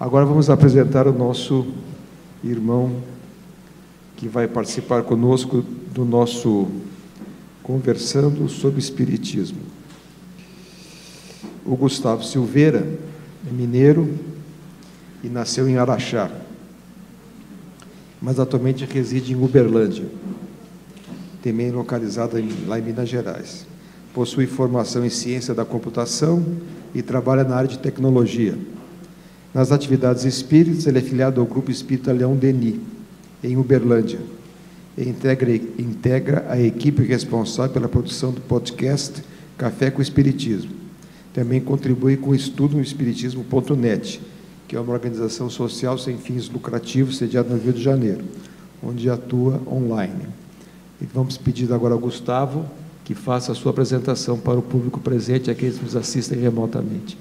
Agora vamos apresentar o nosso irmão que vai participar conosco do nosso Conversando sobre Espiritismo. O Gustavo Silveira é mineiro e nasceu em Araxá, mas atualmente reside em Uberlândia, também localizada lá em Minas Gerais. Possui formação em ciência da computação e trabalha na área de tecnologia. Nas atividades espíritas, ele é filiado ao Grupo Espírita Leão Denis, em Uberlândia. Ele integra a equipe responsável pela produção do podcast Café com Espiritismo. Também contribui com o estudo no espiritismo.net, que é uma organização social sem fins lucrativos sediada no Rio de Janeiro, onde atua online. E vamos pedir agora ao Gustavo que faça a sua apresentação para o público presente e aqueles que nos assistem remotamente.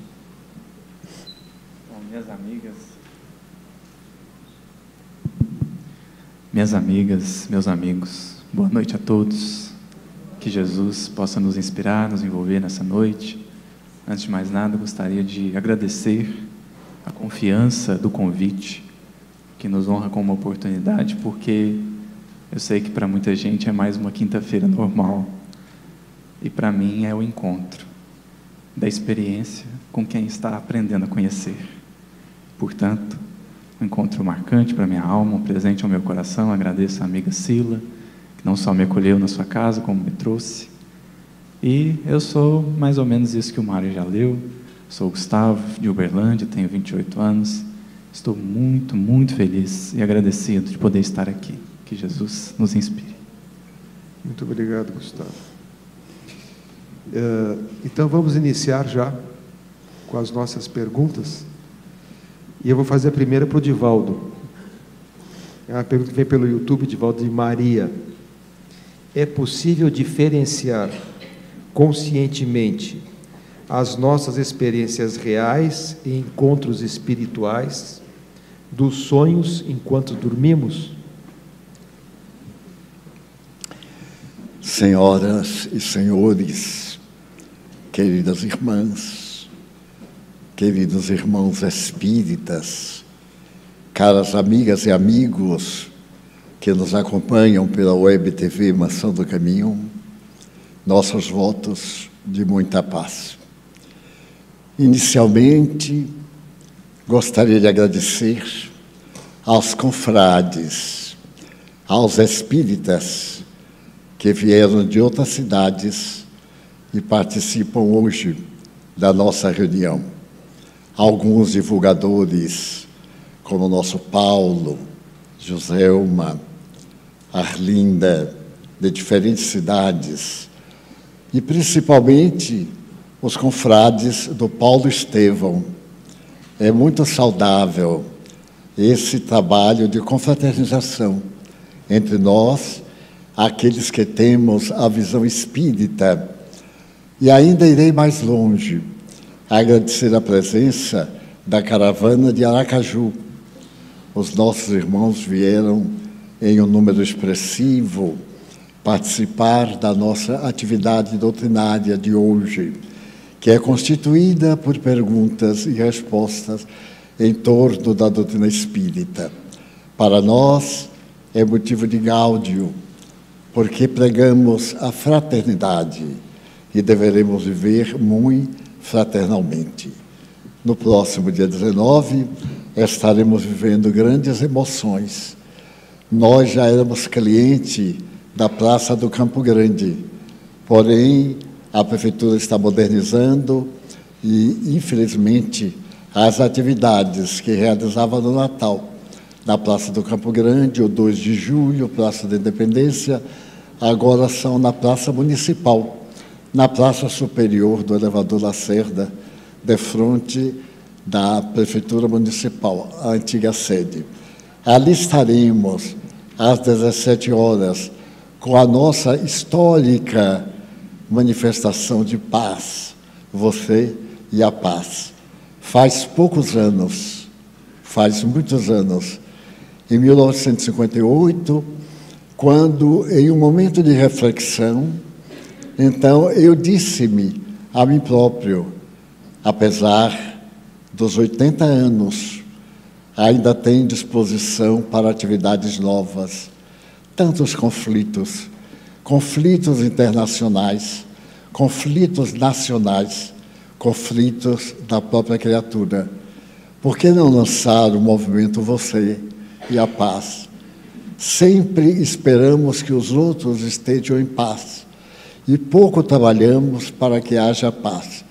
Minhas amigas, meus amigos, boa noite a todos. Que Jesus possa nos inspirar, nos envolver nessa noite. Antes de mais nada, gostaria de agradecer a confiança do convite, que nos honra com uma oportunidade, porque eu sei que para muita gente é mais uma quinta-feira normal, e para mim é o encontro da experiência com quem está aprendendo a conhecer. Portanto, um encontro marcante para minha alma, um presente ao meu coração. Agradeço a amiga Sila, que não só me acolheu na sua casa, como me trouxe. E eu sou mais ou menos isso que o Mário já leu. Sou o Gustavo, de Uberlândia, tenho 28 anos. Estou muito, muito feliz e agradecido de poder estar aqui. Que Jesus nos inspire. Muito obrigado, Gustavo. Então vamos iniciar já com as nossas perguntas. E eu vou fazer a primeira para o Divaldo. É uma pergunta que vem pelo YouTube, Divaldo de Maria. É possível diferenciar conscientemente as nossas experiências reais e encontros espirituais dos sonhos enquanto dormimos? Senhoras e senhores, queridas irmãs, queridos irmãos espíritas, caras amigas e amigos que nos acompanham pela Web TV Maçã do Caminho, nossos votos de muita paz. Inicialmente, gostaria de agradecer aos confrades, aos espíritas que vieram de outras cidades e participam hoje da nossa reunião. Alguns divulgadores, como o nosso Paulo, Joselma, Arlinda, de diferentes cidades, e principalmente os confrades do Paulo Estevão. É muito saudável esse trabalho de confraternização entre nós, aqueles que temos a visão espírita. E ainda irei mais longe, agradecer a presença da caravana de Aracaju. Os nossos irmãos vieram em um número expressivo participar da nossa atividade doutrinária de hoje, que é constituída por perguntas e respostas em torno da doutrina espírita. Para nós é motivo de gáudio, porque pregamos a fraternidade e deveremos viver muito fraternalmente. No próximo dia 19, estaremos vivendo grandes emoções. Nós já éramos cliente da Praça do Campo Grande, porém a Prefeitura está modernizando e, infelizmente, as atividades que realizava no Natal, na Praça do Campo Grande, o 2 de julho, Praça da Independência, agora são na Praça Municipal, na Praça Superior do Elevador Lacerda, de frente da Prefeitura Municipal, a antiga sede. Ali estaremos às 17 horas, com a nossa histórica manifestação de paz, você e a paz. Faz poucos anos, faz muitos anos, em 1958, quando, em um momento de reflexão, então eu disse-me a mim próprio, apesar dos 80 anos ainda tem disposição para atividades novas. Tantos conflitos, conflitos internacionais, conflitos nacionais, conflitos da própria criatura. Por que não lançar o movimento Você e a Paz? Sempre esperamos que os outros estejam em paz e pouco trabalhamos para que haja paz.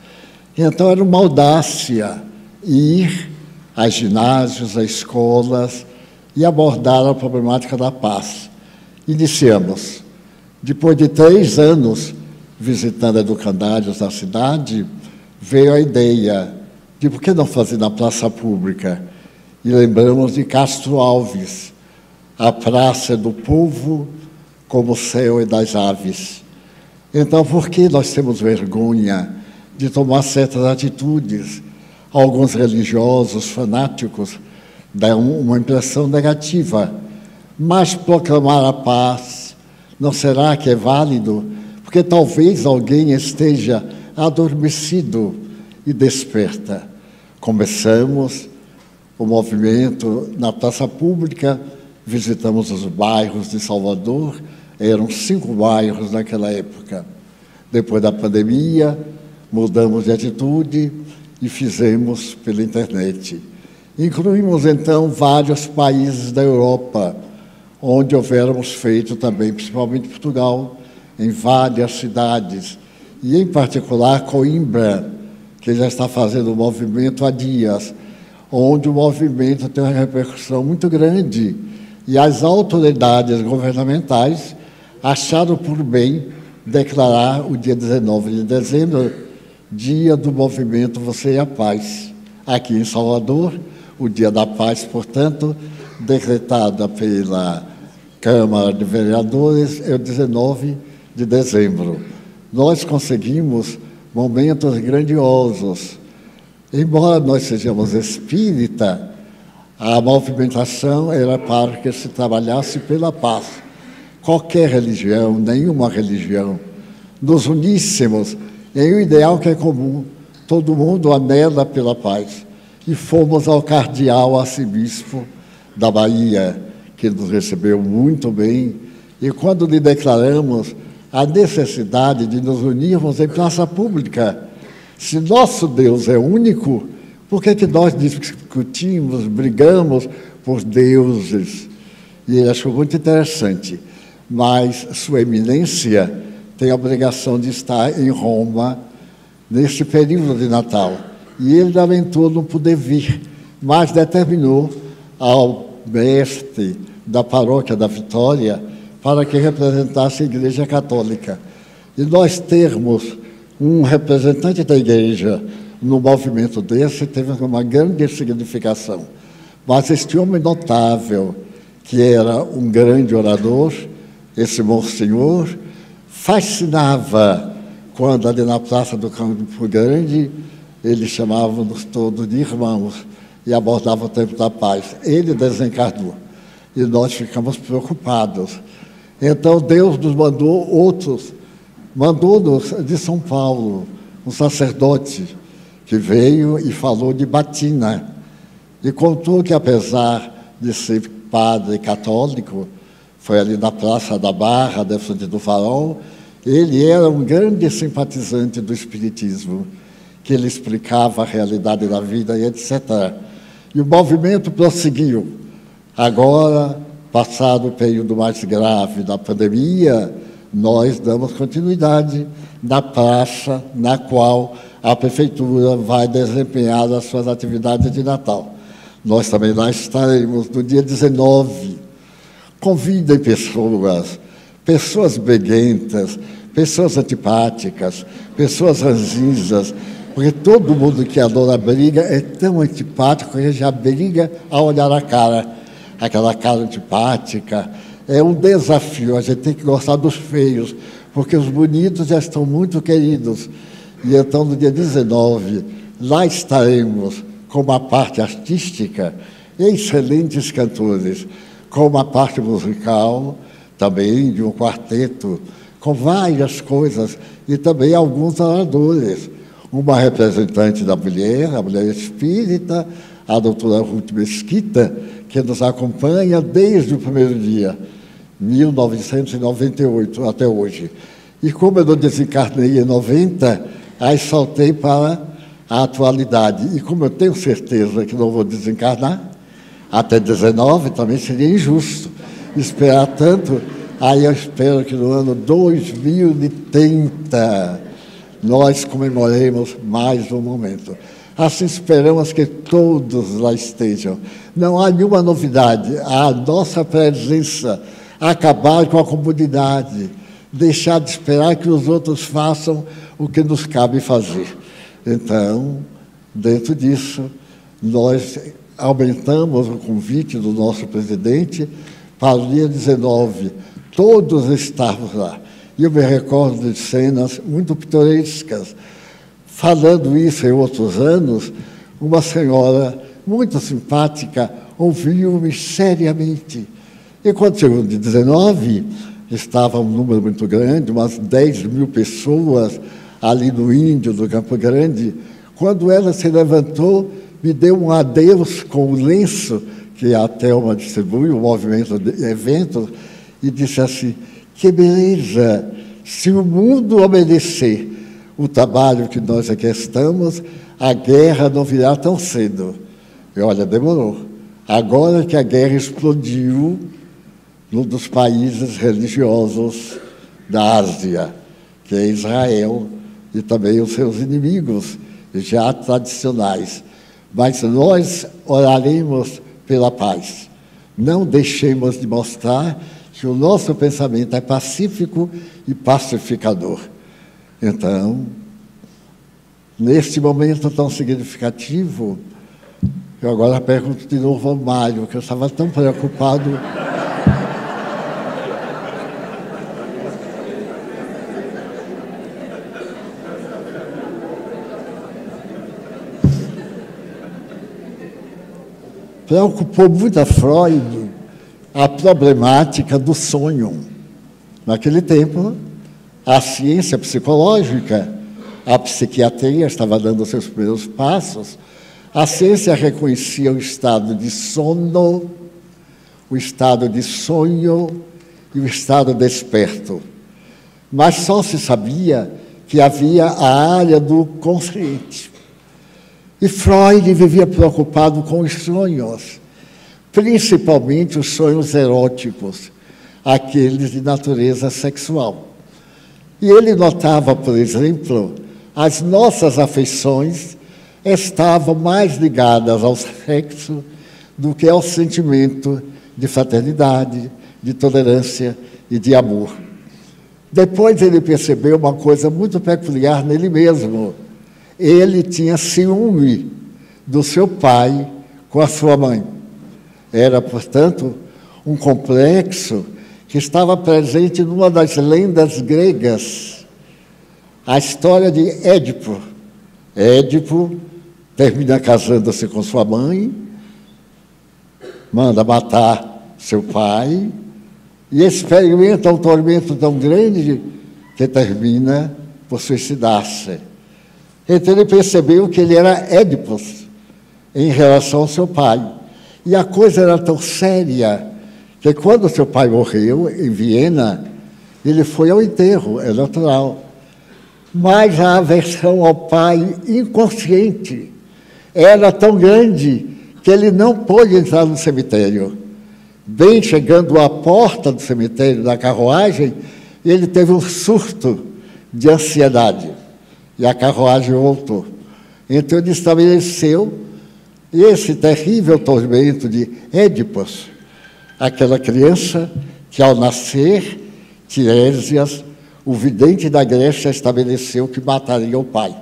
Então era uma audácia ir a ginásios, a escolas e abordar a problemática da paz. Iniciamos. Depois de 3 anos visitando educandários da cidade, veio a ideia de por que não fazer na praça pública? E lembramos de Castro Alves, a praça do povo como o céu e das aves. Então, por que nós temos vergonha de tomar certas atitudes? Alguns religiosos, fanáticos, dão uma impressão negativa. Mas proclamar a paz, não será que é válido? Porque talvez alguém esteja adormecido e desperta. Começamos o movimento na praça pública, visitamos os bairros de Salvador, eram 5 bairros naquela época. Depois da pandemia, mudamos de atitude e fizemos pela internet. Incluímos, então, vários países da Europa, onde houvéssemos feito também, principalmente Portugal, em várias cidades, e em particular Coimbra, que já está fazendo o movimento há dias, onde o movimento tem uma repercussão muito grande, e as autoridades governamentais acharam por bem declarar o dia 19 de dezembro, dia do movimento Você e a Paz. Aqui em Salvador, o Dia da Paz, portanto, decretada pela Câmara de Vereadores, é o 19 de dezembro. Nós conseguimos momentos grandiosos. Embora nós sejamos espírita, a movimentação era para que se trabalhasse pela paz. Qualquer religião, nenhuma religião, nos uníssemos em um ideal que é comum. Todo mundo anela pela paz. E fomos ao cardeal arcebispo da Bahia, que nos recebeu muito bem. E quando lhe declaramos a necessidade de nos unirmos em praça pública, se nosso Deus é único, por que nós discutimos, brigamos por deuses? E ele achou muito interessante. Mas Sua Eminência tem a obrigação de estar em Roma neste período de Natal. E ele lamentou não poder vir, mas determinou ao mestre da paróquia da Vitória para que representasse a Igreja Católica. E nós termos um representante da Igreja no movimento desse teve uma grande significação. Mas este homem notável, que era um grande orador, esse monsenhor, fascinava quando ali na Praça do Campo Grande ele chamava-nos todos de irmãos e abordava o tempo da paz. Ele desencarnou e nós ficamos preocupados. Então Deus nos mandou outros, mandou-nos de São Paulo, um sacerdote que veio e falou de batina e contou que, apesar de ser padre católico, foi ali na Praça da Barra, da frente do Farol, ele era um grande simpatizante do Espiritismo, que ele explicava a realidade da vida e etc. E o movimento prosseguiu. Agora, passado o período mais grave da pandemia, nós damos continuidade na praça na qual a Prefeitura vai desempenhar as suas atividades de Natal. Nós também lá estaremos no dia 19. Convidem pessoas breguentas, pessoas antipáticas, pessoas ranzinzas, porque todo mundo que adora a briga é tão antipático que já briga a olhar a cara. Aquela cara antipática é um desafio. A gente tem que gostar dos feios, porque os bonitos já estão muito queridos. E então, no dia 19, lá estaremos com uma parte artística, excelentes cantores, com uma parte musical, também de um quarteto, com várias coisas, e também alguns oradores. Uma representante da mulher, a mulher espírita, a doutora Ruth Mesquita, que nos acompanha desde o primeiro dia, 1998 até hoje. E como eu não desencarnei em 90, aí saltei para a atualidade. E como eu tenho certeza que não vou desencarnar, até 19 também seria injusto esperar tanto. Aí eu espero que no ano 2030 nós comemoremos mais um momento. Assim esperamos que todos lá estejam. Não há nenhuma novidade. A nossa presença, acabar com a comunidade, deixar de esperar que os outros façam o que nos cabe fazer. Então, dentro disso, nós aumentamos o convite do nosso presidente para o dia 19. Todos estávamos lá. E eu me recordo de cenas muito pitorescas. Falando isso em outros anos, uma senhora muito simpática ouviu-me seriamente. E quando chegou no dia 19, estava um número muito grande, umas 10 mil pessoas ali no Índio, do Campo Grande. Quando ela se levantou, me deu um adeus com o lenço que a Thelma distribui, o movimento de eventos, e disse assim: que beleza, se o mundo obedecer o trabalho que nós aqui estamos, a guerra não virá tão cedo. E olha, demorou. Agora que a guerra explodiu num dos países religiosos da Ásia, que é Israel, e também os seus inimigos já tradicionais. Mas nós oraremos pela paz. Não deixemos de mostrar que o nosso pensamento é pacífico e pacificador. Então, neste momento tão significativo, eu agora pergunto de novo ao Mário, que eu estava tão preocupado. Preocupou muito a Freud a problemática do sonho. Naquele tempo, a ciência psicológica, a psiquiatria estava dando seus primeiros passos, a ciência reconhecia o estado de sono, o estado de sonho e o estado desperto. Mas só se sabia que havia a área do consciente. E Freud vivia preocupado com os sonhos, principalmente os sonhos eróticos, aqueles de natureza sexual. E ele notava, por exemplo, as nossas afeições estavam mais ligadas ao sexo do que ao sentimento de fraternidade, de tolerância e de amor. Depois ele percebeu uma coisa muito peculiar nele mesmo. Ele tinha ciúme do seu pai com a sua mãe. Era, portanto, um complexo que estava presente numa das lendas gregas, a história de Édipo. Édipo termina casando-se com sua mãe, manda matar seu pai e experimenta um tormento tão grande que termina por suicidar-se. Então ele percebeu que ele era Édipo em relação ao seu pai. E a coisa era tão séria que quando seu pai morreu, em Viena, ele foi ao enterro, é natural. Mas a aversão ao pai inconsciente era tão grande que ele não pôde entrar no cemitério. Bem chegando à porta do cemitério da carruagem, ele teve um surto de ansiedade. E a carruagem voltou. Então ele estabeleceu esse terrível tormento de Édipo, aquela criança que, ao nascer, Tiresias, o vidente da Grécia, estabeleceu que mataria o pai.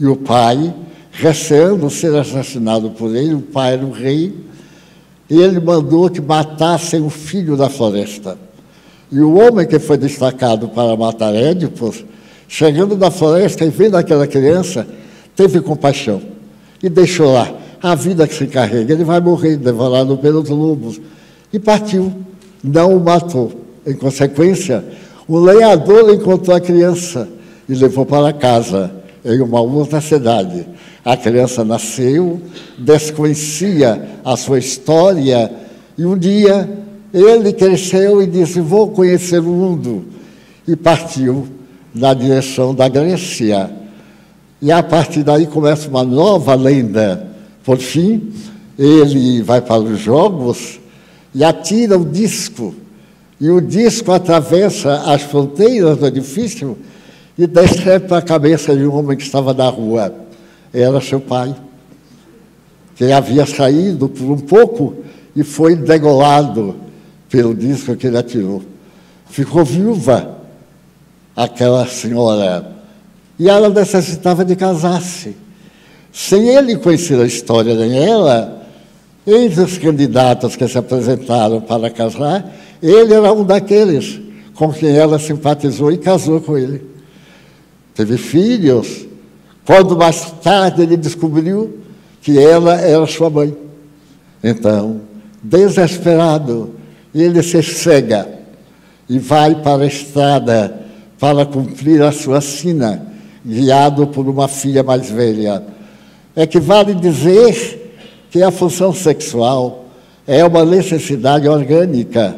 E o pai, receando ser assassinado por ele, o pai era o rei, e ele mandou que matassem o filho da floresta. E o homem que foi destacado para matar Édipo, chegando na floresta e vendo aquela criança, teve compaixão e deixou lá. A vida que se carrega, ele vai morrer devorado pelos lobos. E partiu, não o matou. Em consequência, o lenhador encontrou a criança e levou para casa, em uma outra cidade. A criança nasceu, desconhecia a sua história, e um dia ele cresceu e disse: vou conhecer o mundo. E partiu na direção da Grécia. E a partir daí começa uma nova lenda. Por fim, ele vai para os jogos e atira o disco. E o disco atravessa as fronteiras do edifício e decepa a cabeça de um homem que estava na rua. Era seu pai, que havia saído por um pouco e foi degolado pelo disco que ele atirou. Ficou viúva aquela senhora, e ela necessitava de casar-se. Sem ele conhecer a história nem ela, entre os candidatos que se apresentaram para casar, ele era um daqueles com quem ela simpatizou e casou com ele. Teve filhos, quando mais tarde ele descobriu que ela era sua mãe. Então, desesperado, ele se cega e vai para a estrada para cumprir a sua sina, guiado por uma filha mais velha. É que vale dizer que a função sexual é uma necessidade orgânica,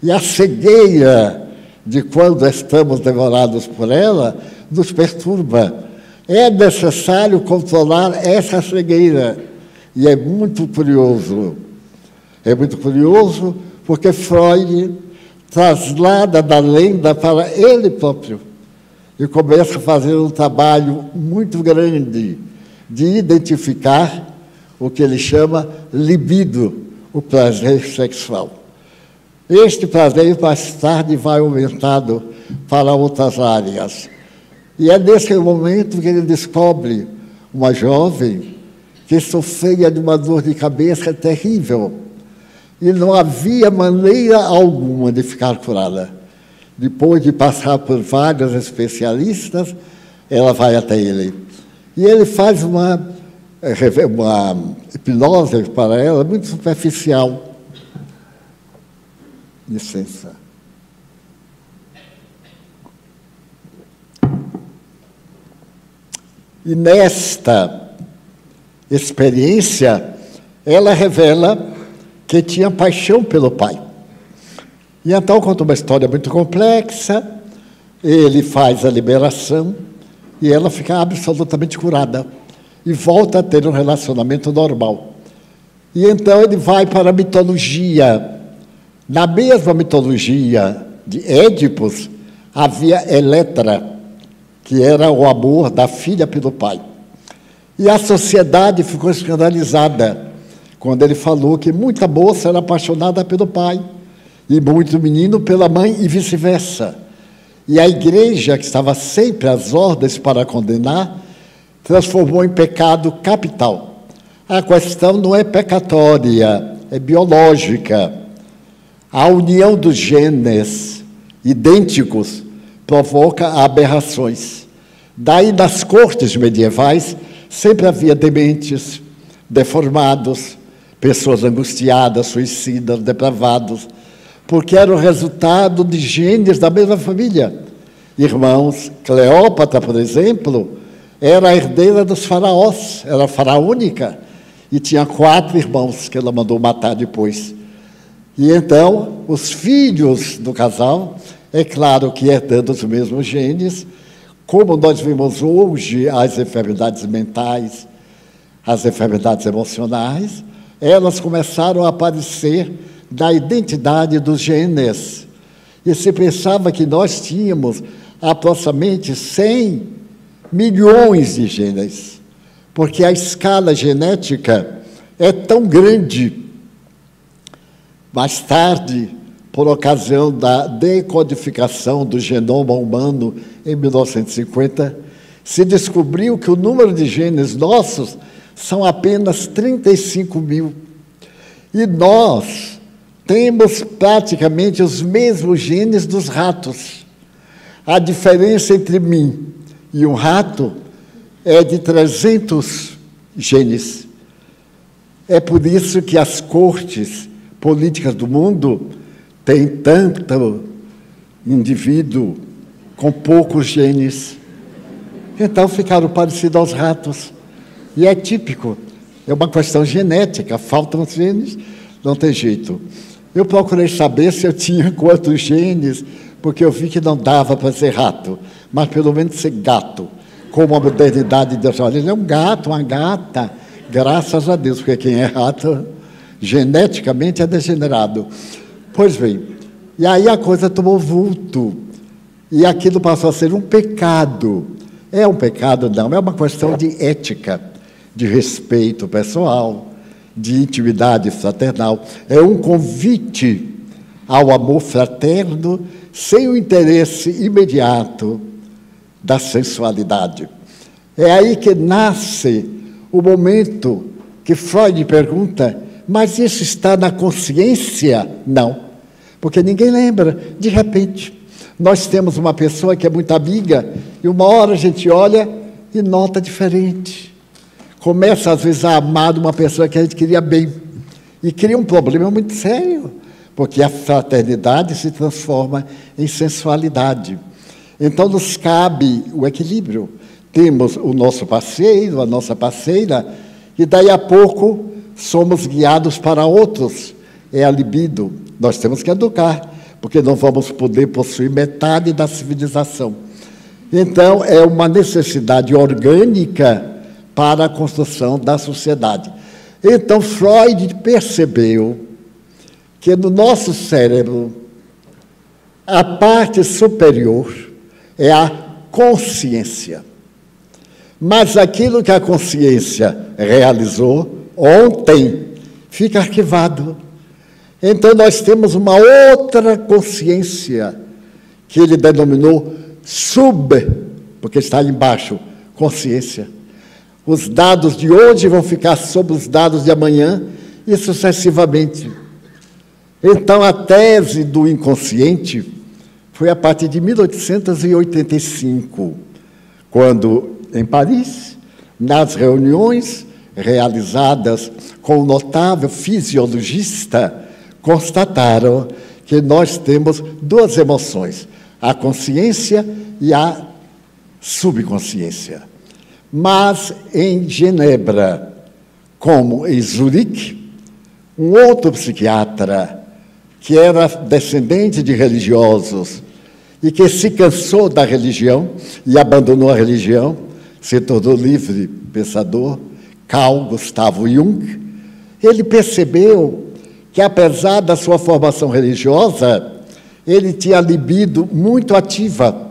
e a cegueira de quando estamos devorados por ela nos perturba. É necessário controlar essa cegueira, e é muito curioso porque Freud traslada da lenda para ele próprio e começa a fazer um trabalho muito grande de identificar o que ele chama libido, o prazer sexual. Este prazer, mais tarde, vai aumentado para outras áreas. E é nesse momento que ele descobre uma jovem que sofria de uma dor de cabeça terrível e não havia maneira alguma de ficar curada. Depois de passar por vários especialistas, ela vai até ele. E ele faz uma hipnose para ela muito superficial. Licença. E nesta experiência, ela revela que tinha paixão pelo pai. E então conta uma história muito complexa, ele faz a liberação e ela fica absolutamente curada e volta a ter um relacionamento normal. E então ele vai para a mitologia. Na mesma mitologia de Édipus, havia Eletra, que era o amor da filha pelo pai. E a sociedade ficou escandalizada quando ele falou que muita moça era apaixonada pelo pai e muito menino pela mãe e vice-versa. E a igreja, que estava sempre às ordens para condenar, transformou em pecado capital. A questão não é pecatória, é biológica. A união dos genes idênticos provoca aberrações. Daí, nas cortes medievais, sempre havia dementes, deformados, pessoas angustiadas, suicidas, depravados, porque era o resultado de genes da mesma família. Irmãos, Cleópatra, por exemplo, era a herdeira dos faraós, era faraônica, e tinha 4 irmãos que ela mandou matar depois. E então, os filhos do casal, é claro que herdando os mesmos genes, como nós vemos hoje as enfermidades mentais, as enfermidades emocionais, elas começaram a aparecer da identidade dos genes. E se pensava que nós tínhamos aproximadamente 100 milhões de genes, porque a escala genética é tão grande. Mais tarde, por ocasião da decodificação do genoma humano em 1950, se descobriu que o número de genes nossos são apenas 35 mil. E nós temos praticamente os mesmos genes dos ratos. A diferença entre mim e um rato é de 300 genes. É por isso que as cortes políticas do mundo têm tanto indivíduo com poucos genes. Então ficaram parecidos aos ratos. E é típico, é uma questão genética, faltam os genes, não tem jeito. Eu procurei saber se eu tinha quantos genes, porque eu vi que não dava para ser rato, mas pelo menos ser gato. Como a modernidade de Deus, olha, ele é um gato, uma gata, graças a Deus, porque quem é rato, geneticamente é degenerado. Pois bem, e aí a coisa tomou vulto, e aquilo passou a ser um pecado. É um pecado? Não, é uma questão de ética, de respeito pessoal, de intimidade fraternal. É um convite ao amor fraterno, sem o interesse imediato da sensualidade. É aí que nasce o momento que Freud pergunta, mas isso está na consciência? Não, porque ninguém lembra. De repente, nós temos uma pessoa que é muito amiga, e uma hora a gente olha e nota diferente. Começa, às vezes, a amar uma pessoa que a gente queria bem, e cria um problema muito sério, porque a fraternidade se transforma em sensualidade. Então, nos cabe o equilíbrio. Temos o nosso parceiro, a nossa parceira, e daí a pouco somos guiados para outros. É a libido. Nós temos que educar, porque não vamos poder possuir metade da civilização. Então, é uma necessidade orgânica para a construção da sociedade. Então, Freud percebeu que no nosso cérebro, a parte superior é a consciência. Mas aquilo que a consciência realizou ontem fica arquivado. Então, nós temos uma outra consciência, que ele denominou porque está ali embaixo, consciência. Os dados de hoje vão ficar sobre os dados de amanhã e sucessivamente. Então, a tese do inconsciente foi a partir de 1885, quando, em Paris, nas reuniões realizadas com o notável fisiologista, constataram que nós temos duas emoções, a consciência e a subconsciência. Mas, em Genebra, como em Zurique, um outro psiquiatra, que era descendente de religiosos e que se cansou da religião e abandonou a religião, se tornou livre pensador, Carl Gustav Jung, ele percebeu que, apesar da sua formação religiosa, ele tinha a libido muito ativa.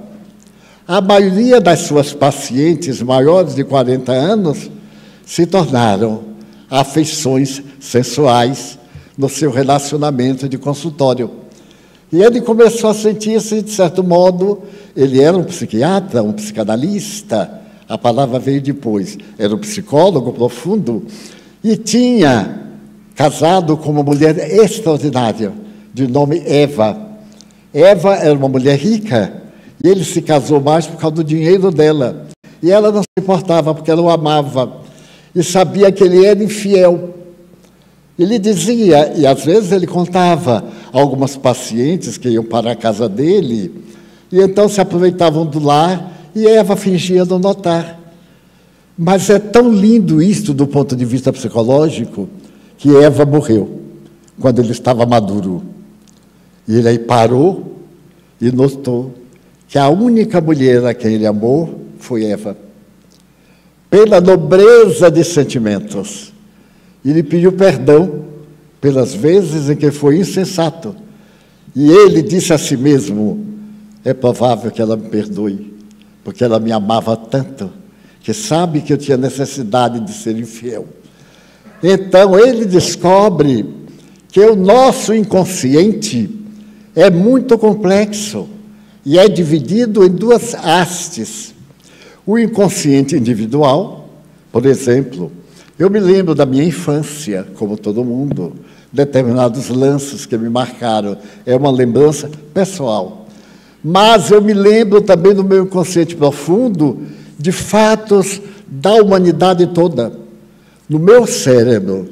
A maioria das suas pacientes maiores de 40 anos se tornaram afeições sensuais no seu relacionamento de consultório. E ele começou a sentir-se, de certo modo, ele era um psiquiatra, um psicanalista, a palavra veio depois, era um psicólogo profundo, e tinha casado com uma mulher extraordinária, de nome Eva. Eva era uma mulher rica, e ele se casou mais por causa do dinheiro dela. E ela não se importava, porque ela o amava, e sabia que ele era infiel. Ele dizia, e às vezes ele contava a algumas pacientes que iam para a casa dele, e então se aproveitavam do lar, e Eva fingia não notar. Mas é tão lindo isso do ponto de vista psicológico, que Eva morreu quando ele estava maduro. E ele aí parou e notou que a única mulher a quem ele amou foi Eva. Pela nobreza de sentimentos. Ele pediu perdão pelas vezes em que foi insensato. E ele disse a si mesmo, é provável que ela me perdoe, porque ela me amava tanto, que sabe que eu tinha necessidade de ser infiel. Então, ele descobre que o nosso inconsciente é muito complexo e é dividido em duas hastes. O inconsciente individual, por exemplo, eu me lembro da minha infância, como todo mundo, determinados lances que me marcaram, é uma lembrança pessoal. Mas eu me lembro também do meu inconsciente profundo de fatos da humanidade toda. No meu cérebro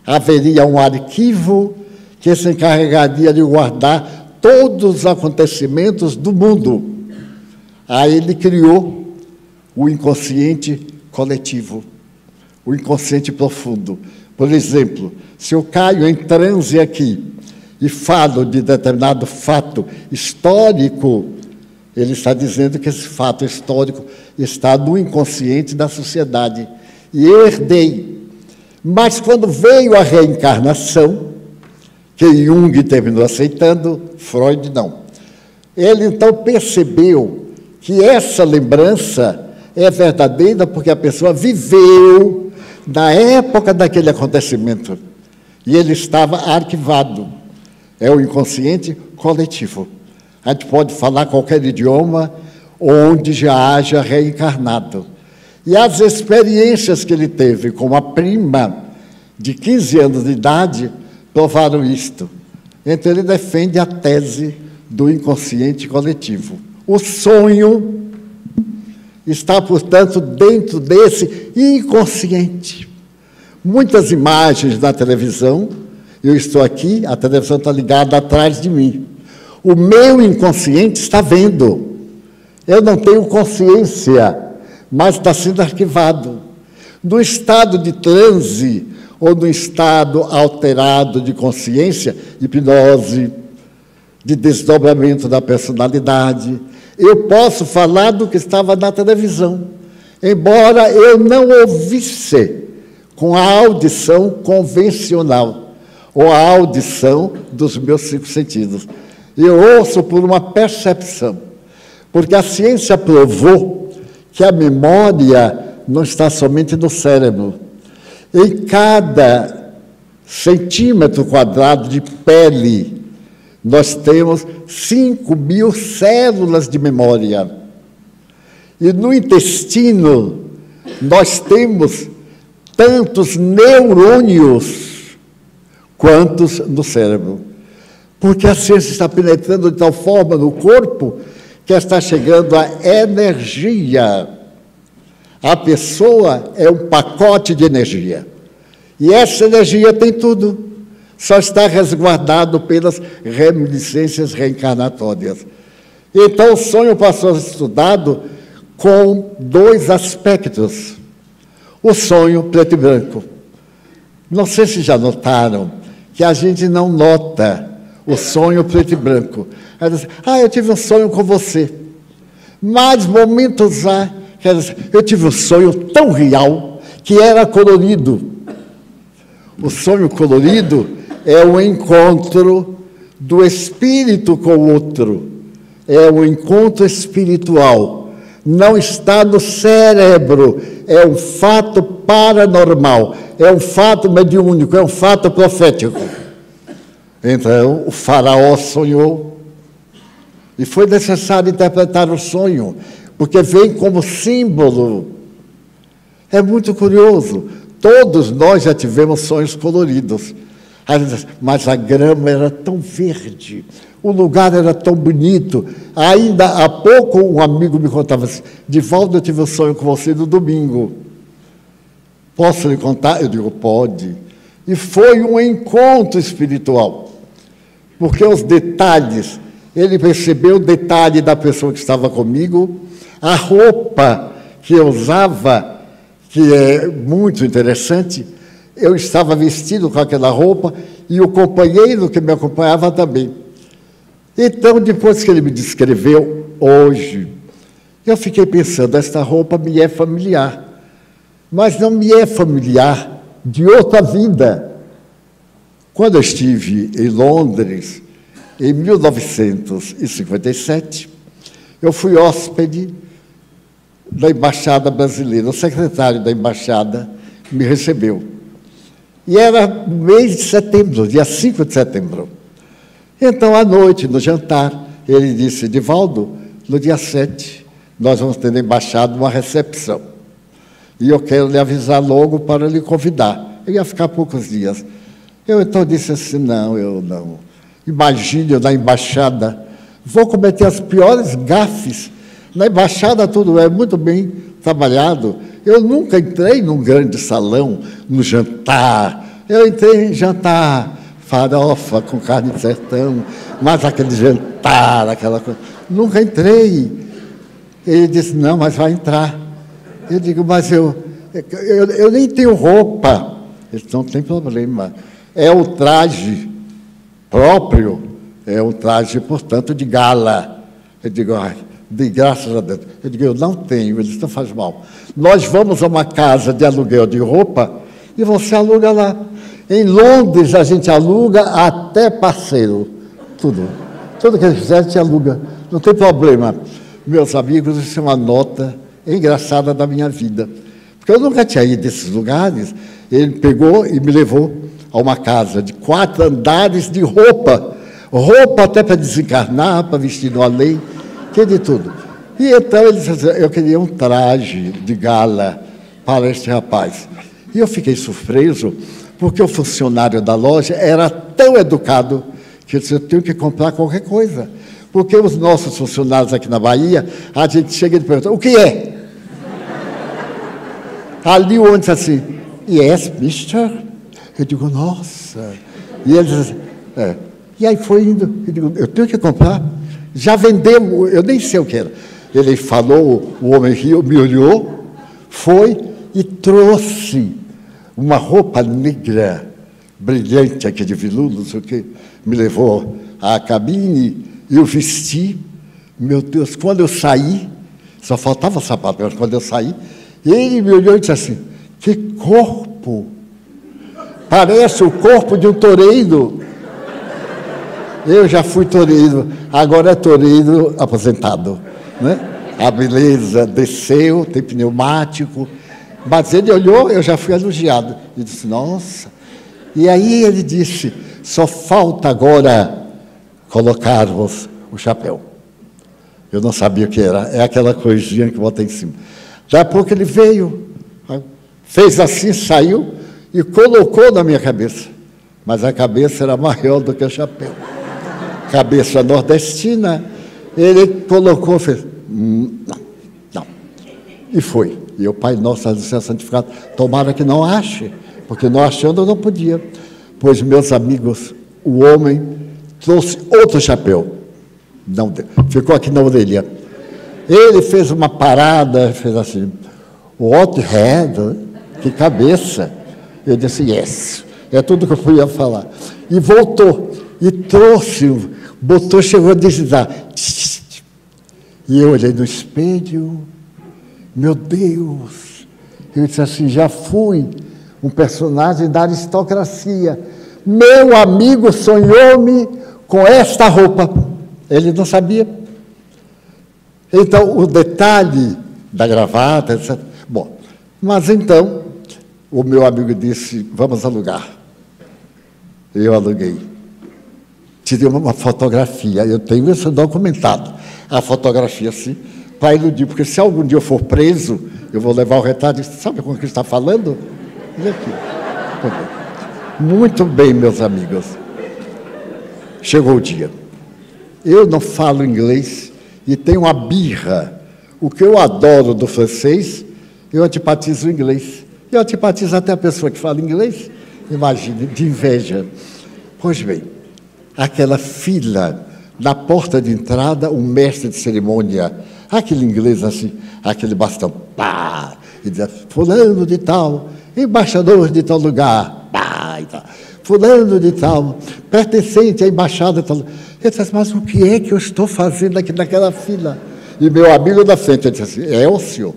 haveria um arquivo que se encarregaria de guardar todos os acontecimentos do mundo. Aí ele criou o inconsciente coletivo. o inconsciente profundo. Por exemplo, se eu caio em transe aqui e falo de determinado fato histórico, ele está dizendo que esse fato histórico está no inconsciente da sociedade. E eu herdei. Mas quando veio a reencarnação, que Jung terminou aceitando, Freud não. Ele então percebeu que essa lembrança é verdadeira porque a pessoa viveu na época daquele acontecimento. E ele estava arquivado. É o inconsciente coletivo. A gente pode falar qualquer idioma onde já haja reencarnado. E as experiências que ele teve com a prima de 15 anos de idade provaram isto. Então ele defende a tese do inconsciente coletivo. O sonho está, portanto, dentro desse inconsciente. Muitas imagens na televisão, eu estou aqui, a televisão está ligada atrás de mim. O meu inconsciente está vendo. Eu não tenho consciência, mas está sendo arquivado. No estado de transe, ou no estado alterado de consciência, hipnose, de desdobramento da personalidade, eu posso falar do que estava na televisão, embora eu não ouvisse com a audição convencional, ou a audição dos meus 5 sentidos. Eu ouço por uma percepção, porque a ciência provou que a memória não está somente no cérebro. Em cada centímetro quadrado de pele, nós temos 5.000 células de memória. E no intestino, nós temos tantos neurônios quantos no cérebro. Porque a ciência está penetrando de tal forma no corpo que está chegando a energia. A pessoa é um pacote de energia. E essa energia tem tudo. Só está resguardado pelas reminiscências reencarnatórias. Então, o sonho passou a ser estudado com 2 aspectos. O sonho preto e branco. Não sei se já notaram que a gente não nota o sonho preto e branco. Ela diz, eu tive um sonho com você. Mas momentos há, eu tive um sonho tão real que era colorido. O sonho colorido é o encontro do espírito com o outro. É o encontro espiritual. Não está no cérebro. É um fato paranormal. É um fato mediúnico. É um fato profético. Então, o faraó sonhou. E foi necessário interpretar o sonho, porque vem como símbolo. É muito curioso. Todos nós já tivemos sonhos coloridos. Mas a grama era tão verde, o lugar era tão bonito. Ainda há pouco um amigo me contava assim, Divaldo, eu tive um sonho com você no domingo. Posso lhe contar? Eu digo, pode. E foi um encontro espiritual. Porque os detalhes, ele percebeu o detalhe da pessoa que estava comigo, a roupa que eu usava, que é muito interessante, eu estava vestido com aquela roupa e o companheiro que me acompanhava também. Então, depois que ele me descreveu hoje, eu fiquei pensando, esta roupa me é familiar, mas não me é familiar de outra vida. Quando eu estive em Londres, em 1957, eu fui hóspede da Embaixada Brasileira. O secretário da Embaixada me recebeu. E era no mês de setembro, dia 5 de setembro. Então, à noite, no jantar, ele disse, Divaldo, no dia 7, nós vamos ter na Embaixada uma recepção. E eu quero lhe avisar logo para lhe convidar. Eu ia ficar poucos dias. Eu então disse assim, não, eu não. Imagine eu na Embaixada, vou cometer as piores gafes. Na Embaixada tudo é muito bem trabalhado. Eu nunca entrei num grande salão, no jantar. Eu entrei em jantar, farofa com carne de sertão, mas aquele jantar, aquela coisa. Nunca entrei. Ele disse, não, mas vai entrar. Eu digo, mas eu eu nem tenho roupa. Ele disse, não tem problema. É o traje próprio, é um traje, portanto, de gala. Eu digo, ai, de graças a Deus. Eu digo, eu não tenho. Ele disse, não faz mal. Nós vamos a uma casa de aluguel de roupa e você aluga lá. Em Londres, a gente aluga até parceiro. Tudo. Tudo que a gente quiser, a gente aluga. Não tem problema. Meus amigos, isso é uma nota engraçada da minha vida. Porque eu nunca tinha ido desses lugares. Ele pegou e me levou a uma casa de 4 andares de roupa. Roupa até para desencarnar, para vestir no além, que de tudo. E então ele disse assim, eu queria um traje de gala para este rapaz. E eu fiquei surpreso, porque o funcionário da loja era tão educado que eu disse, eu tenho que comprar qualquer coisa. Porque os nossos funcionários aqui na Bahia, a gente chega e pergunta, o que é? Ali o homem disse assim, yes, mister. Eu digo, nossa. E ele disse assim, E aí foi indo. Eu digo, eu tenho que comprar. Já vendemos, eu nem sei o que era. Ele falou, o homem riu, me olhou, foi e trouxe uma roupa negra, brilhante, aqui de veludo, não sei o quê. Me levou à cabine, eu vesti. Meu Deus, quando eu saí, só faltava sapato, mas quando eu saí, ele me olhou e disse assim, que corpo! Parece o corpo de um toureiro. Eu já fui toureiro, agora é toureiro aposentado, né? A beleza desceu, tem pneumático, mas ele olhou, eu já fui elogiado. Ele disse, nossa. E aí ele disse, só falta agora colocarmos o chapéu. Eu não sabia o que era, é aquela coisinha que bota em cima. Daí a pouco ele veio, fez assim, saiu e colocou na minha cabeça. Mas a cabeça era maior do que o chapéu. Cabeça nordestina, ele colocou, fez, não. E foi. E o Pai Nosso, a ser santificado, tomara que não ache, porque não achando eu não podia. Pois, meus amigos, o homem trouxe outro chapéu. Não deu. Ficou aqui na orelha. Ele fez uma parada, fez assim, what head, que cabeça. Eu disse, yes, é tudo que eu podia falar. E voltou, e trouxe, botou, chegou a deslizar. E eu olhei no espelho, meu Deus, eu disse assim, já fui um personagem da aristocracia. Meu amigo sonhou-me com esta roupa. Ele não sabia. Então, o detalhe da gravata, etc. Bom, mas então, o meu amigo disse, vamos alugar. Eu aluguei. Tirei uma fotografia, eu tenho isso documentado. A fotografia, assim, para iludir, porque se algum dia eu for preso, eu vou levar o retrato e sabe com o que está falando? Olha aqui. Muito bem, meus amigos. Chegou o dia. Eu não falo inglês e tenho uma birra. O que eu adoro do francês, eu antipatizo o inglês. Eu antipatizo até a pessoa que fala inglês, imagine, de inveja. Pois bem, aquela fila na porta de entrada, um mestre de cerimônia, aquele inglês assim, aquele bastão, pá, e dizia, fulano de tal, embaixador de tal lugar, pá, e tal, fulano de tal, pertencente à embaixada de tal lugar. Ele disse, mas o que é que eu estou fazendo aqui naquela fila? E meu amigo da frente, ele disse assim, Elcio,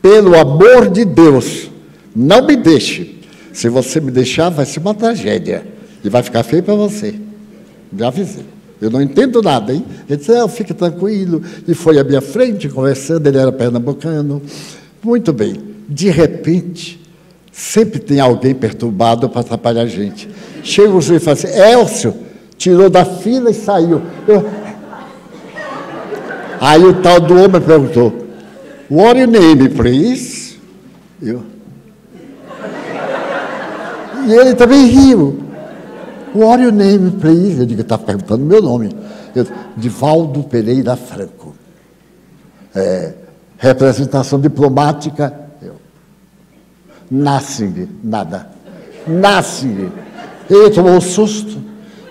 pelo amor de Deus, não me deixe. Se você me deixar, vai ser uma tragédia. E vai ficar feio para você. Já avisei. Eu não entendo nada, hein? Ele disse, fique tranquilo. E foi à minha frente, conversando, ele era pernambucano. Muito bem. De repente, sempre tem alguém perturbado para atrapalhar a gente. Chega o juiz e fala assim, Elcio, tirou da fila e saiu. Aí o tal do homem perguntou, what your name, please? E ele também riu. What your name, please? Eu digo, está perguntando meu nome. Divaldo Pereira Franco. Representação diplomática. Nothing, nada. Nothing. Ele tomou um susto,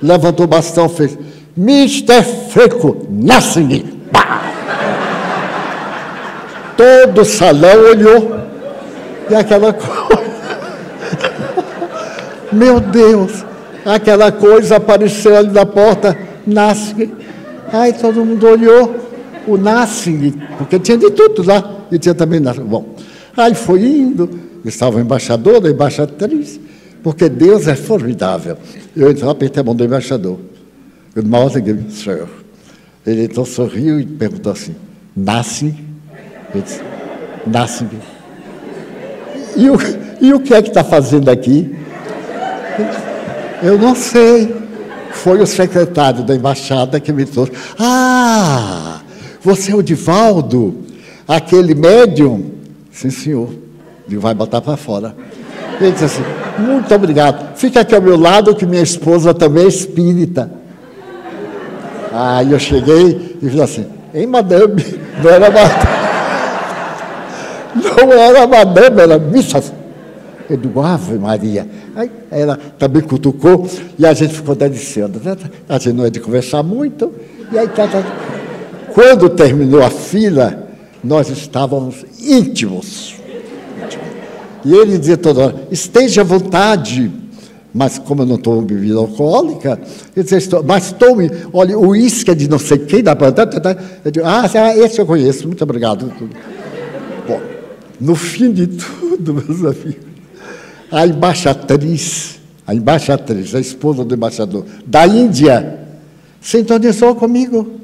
levantou o bastão, fez, Mr. Franco, nothing. Pá! Todo o salão olhou. E aquela coisa, meu Deus, aquela coisa apareceu ali na porta, Nassing. Aí todo mundo olhou, o Nassing, porque tinha de tudo lá, e tinha também Nassing. Bom, aí foi indo, estava o embaixador, a embaixatriz, porque Deus é formidável. Eu então apertei a mão do embaixador. Good morning, sir. Ele então sorriu e perguntou assim, Nassing? Ele disse, Nassing. E o que é que está fazendo aqui? Eu não sei. Foi o secretário da embaixada que me trouxe. Ah, você é o Divaldo, aquele médium? Sim, senhor. Ele vai botar para fora. Ele disse assim, muito obrigado. Fica aqui ao meu lado que minha esposa também é espírita. Aí eu cheguei e fiz assim, hein, madame? Não era madame. Não era madame, era missa. Eu digo, Ave Maria. Aí ela também cutucou e a gente ficou deliciando. A gente não é de conversar muito. E aí, quando terminou a fila, nós estávamos íntimos. E ele dizia toda hora, esteja à vontade. Mas como eu não tomo bebida alcoólica, ele dizia, mas tome, olha, o uísque de não sei quem da banda. Eu digo, esse eu conheço, muito obrigado. Bom, no fim de tudo, meus amigos, a embaixatriz, a esposa do embaixador da Índia, sintonizou comigo.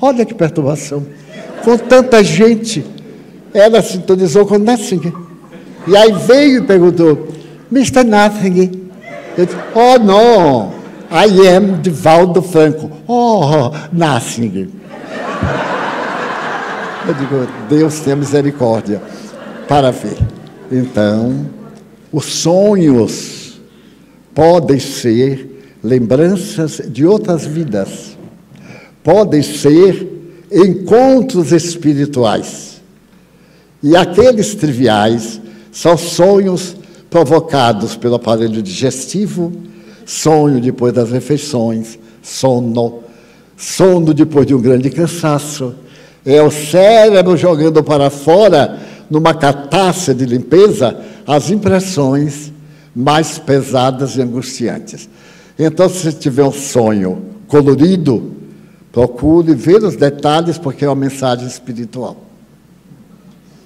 Olha que perturbação. Com tanta gente, ela sintonizou com Nassing. E aí veio e perguntou, Mr. Nassing. Eu disse, oh, não, I am Divaldo Franco. Oh, Nassing. Eu digo, Deus tenha misericórdia para ver. Então, os sonhos podem ser lembranças de outras vidas, podem ser encontros espirituais. E aqueles triviais são sonhos provocados pelo aparelho digestivo, sonho depois das refeições, sono depois de um grande cansaço. É o cérebro jogando para fora, numa catástrofe de limpeza, as impressões mais pesadas e angustiantes. Então, se tiver um sonho colorido, procure ver os detalhes, porque é uma mensagem espiritual.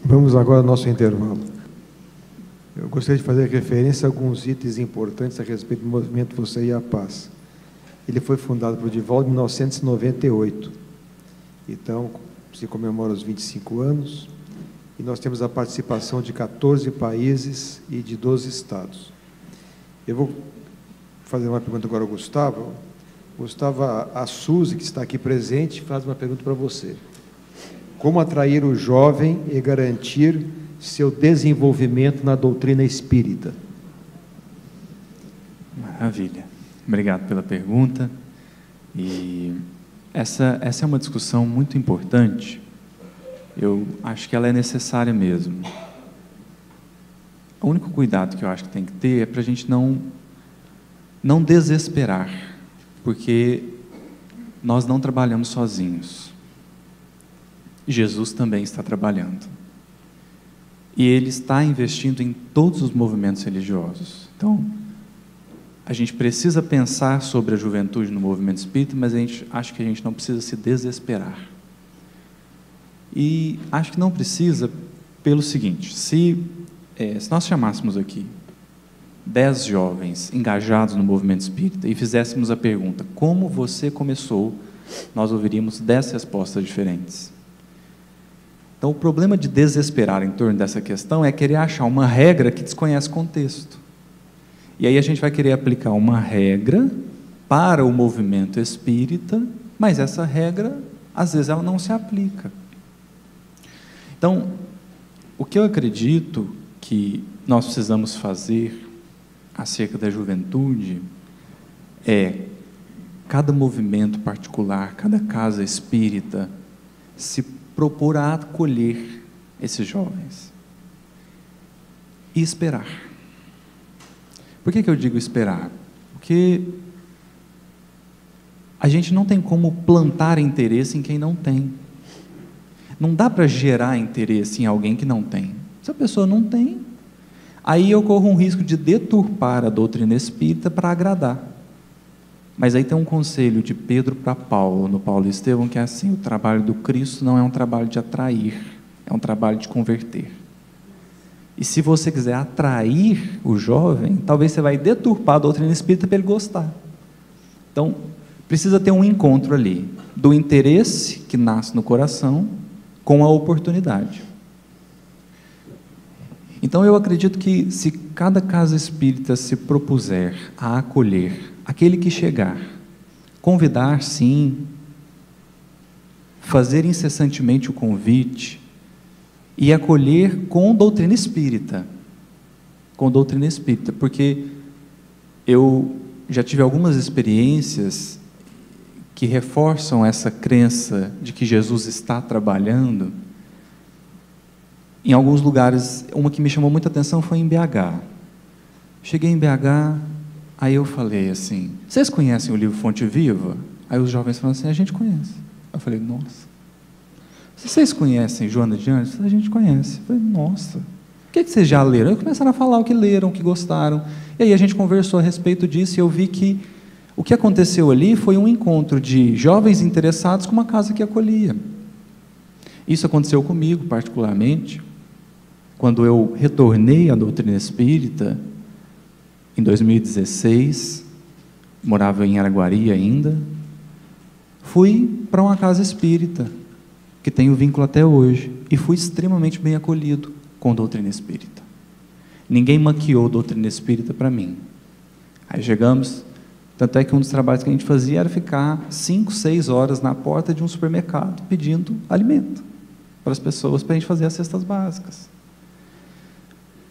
Vamos agora ao nosso intervalo. Eu gostaria de fazer referência a alguns itens importantes a respeito do movimento Você e a Paz. Ele foi fundado por Divaldo em 1998. Então, se comemora os 25 anos, e nós temos a participação de 14 países e de 12 estados. Eu vou fazer uma pergunta agora ao Gustavo. Gustavo, a Suzy, que está aqui presente, faz uma pergunta para você. Como atrair o jovem e garantir seu desenvolvimento na doutrina espírita? Maravilha. Obrigado pela pergunta. E essa é uma discussão muito importante. Eu acho que ela é necessária mesmo. O único cuidado que eu acho que tem que ter é para a gente não desesperar, porque nós não trabalhamos sozinhos. Jesus também está trabalhando. E Ele está investindo em todos os movimentos religiosos. Então, a gente precisa pensar sobre a juventude no movimento espírita, mas acho que a gente não precisa se desesperar. E acho que não precisa pelo seguinte, se nós chamássemos aqui 10 jovens engajados no movimento espírita e fizéssemos a pergunta, como você começou, nós ouviríamos 10 respostas diferentes. Então, o problema de desesperar em torno dessa questão é querer achar uma regra que desconhece o contexto. E aí a gente vai querer aplicar uma regra para o movimento espírita, mas essa regra, às vezes, ela não se aplica. Então, o que eu acredito que nós precisamos fazer acerca da juventude é cada movimento particular, cada casa espírita, se propor a acolher esses jovens e esperar. Por que eu digo esperar? Porque a gente não tem como plantar interesse em quem não tem. Não dá para gerar interesse em alguém que não tem. Se a pessoa não tem, Aí eu corro um risco de deturpar a doutrina espírita para agradar. Mas aí tem um conselho de Pedro para Paulo, no Paulo e Estevão, que é assim: o trabalho do Cristo não é um trabalho de atrair, é um trabalho de converter. E se você quiser atrair o jovem, talvez você vai deturpar a doutrina espírita para ele gostar. Então, precisa ter um encontro ali, do interesse que nasce no coração com a oportunidade. Então, eu acredito que se cada casa espírita se propuser a acolher aquele que chegar, convidar, sim, fazer incessantemente o convite e acolher com doutrina espírita, porque eu já tive algumas experiências que reforçam essa crença de que Jesus está trabalhando. Em alguns lugares, uma que me chamou muita atenção foi em BH. Cheguei em BH, aí eu falei assim: vocês conhecem o livro Fonte Viva? Aí os jovens falaram assim: a gente conhece. Eu falei: nossa. Vocês conhecem Joana de Ângeles? A gente conhece. Eu falei: nossa. O que vocês já leram? Aí começaram a falar o que leram, o que gostaram. E aí a gente conversou a respeito disso e eu vi que o que aconteceu ali foi um encontro de jovens interessados com uma casa que acolhia. Isso aconteceu comigo, particularmente, quando eu retornei à doutrina espírita, em 2016, morava em Araguari ainda, fui para uma casa espírita, que tenho vínculo até hoje, e fui extremamente bem acolhido com doutrina espírita. Ninguém maquiou doutrina espírita para mim. Aí chegamos, tanto é que um dos trabalhos que a gente fazia era ficar 5, 6 horas na porta de um supermercado pedindo alimento para as pessoas, para a gente fazer as cestas básicas.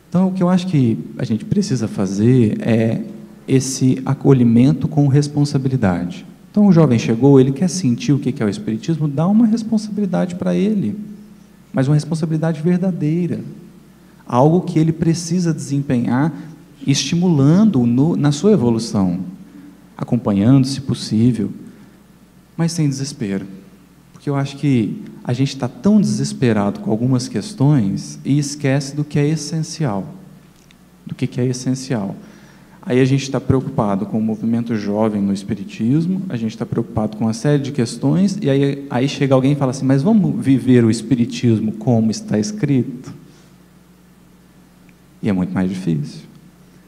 Então, o que eu acho que a gente precisa fazer é esse acolhimento com responsabilidade. Então, o jovem chegou, ele quer sentir o que é o Espiritismo, dá uma responsabilidade para ele, mas uma responsabilidade verdadeira, algo que ele precisa desempenhar, estimulando na sua evolução, acompanhando, se possível, mas sem desespero, porque eu acho que a gente está tão desesperado com algumas questões e esquece do que é essencial, Aí a gente está preocupado com o movimento jovem no Espiritismo, a gente está preocupado com uma série de questões, e aí chega alguém e fala assim: mas vamos viver o Espiritismo como está escrito? E é muito mais difícil.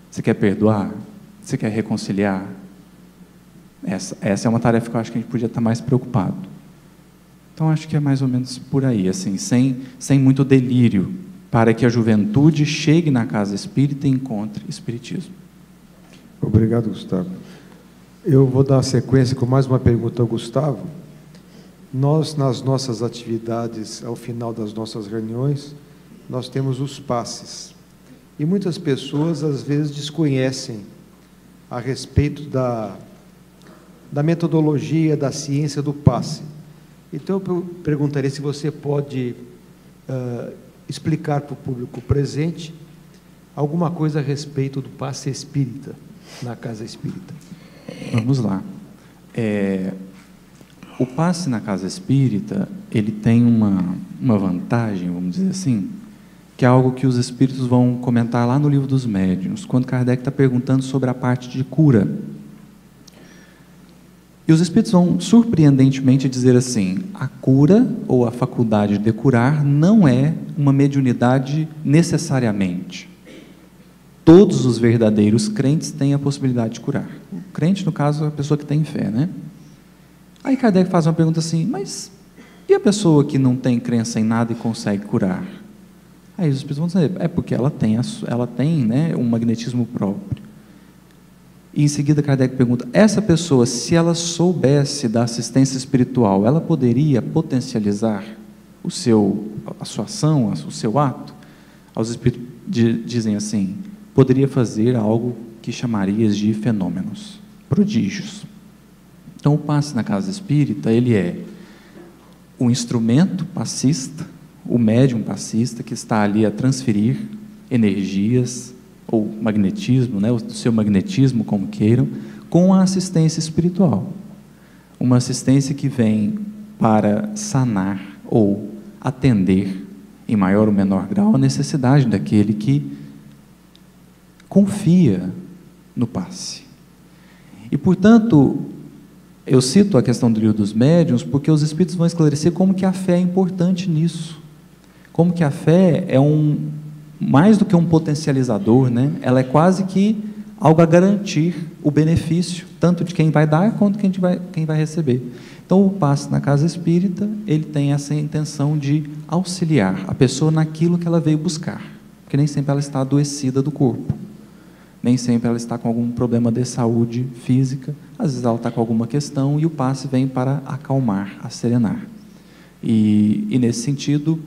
Você quer perdoar? Você quer reconciliar? Essa é uma tarefa que eu acho que a gente podia estar mais preocupado. Então, acho que é mais ou menos por aí, assim, sem muito delírio, para que a juventude chegue na casa espírita e encontre Espiritismo. Obrigado, Gustavo. Eu vou dar sequência com mais uma pergunta ao Gustavo. Nós, nas nossas atividades, ao final das nossas reuniões, nós temos os passes. E muitas pessoas, às vezes, desconhecem a respeito da metodologia, da ciência do passe. Então, eu perguntaria se você pode explicar para o público presente alguma coisa a respeito do passe espírita, na casa espírita. Vamos lá. O passe na casa espírita, ele tem uma vantagem, vamos dizer assim, que é algo que os espíritos vão comentar lá no Livro dos Médiuns, quando Kardec está perguntando sobre a parte de cura. E os espíritos vão surpreendentemente dizer assim: a cura ou a faculdade de curar não é uma mediunidade necessariamente. Todos os verdadeiros crentes têm a possibilidade de curar. O crente, no caso, é a pessoa que tem fé, né? Aí Kardec faz uma pergunta assim: mas e a pessoa que não tem crença em nada e consegue curar? Aí os espíritos vão dizer: é porque ela tem, né, um magnetismo próprio. E em seguida Kardec pergunta: essa pessoa, se ela soubesse da assistência espiritual, ela poderia potencializar a sua ação, o seu ato? Os espíritos dizem assim: poderia fazer algo que chamarias de fenômenos, prodígios. Então, o passe na casa espírita, ele é o instrumento passista, o médium passista, que está ali a transferir energias, ou magnetismo, né, o seu magnetismo, como queiram, com a assistência espiritual. Uma assistência que vem para sanar ou atender, em maior ou menor grau, a necessidade daquele que confia no passe. E, portanto, eu cito a questão do livro dos médiuns, porque os espíritos vão esclarecer como que a fé é importante nisso. Como que a fé é mais do que um potencializador, né? Ela é quase que algo a garantir o benefício, tanto de quem vai dar, quanto de quem vai receber. Então, o passe na casa espírita, ele tem essa intenção de auxiliar a pessoa naquilo que ela veio buscar, porque nem sempre ela está adoecida do corpo, nem sempre ela está com algum problema de saúde física, às vezes ela está com alguma questão, e o passe vem para acalmar, acelerar. E nesse sentido,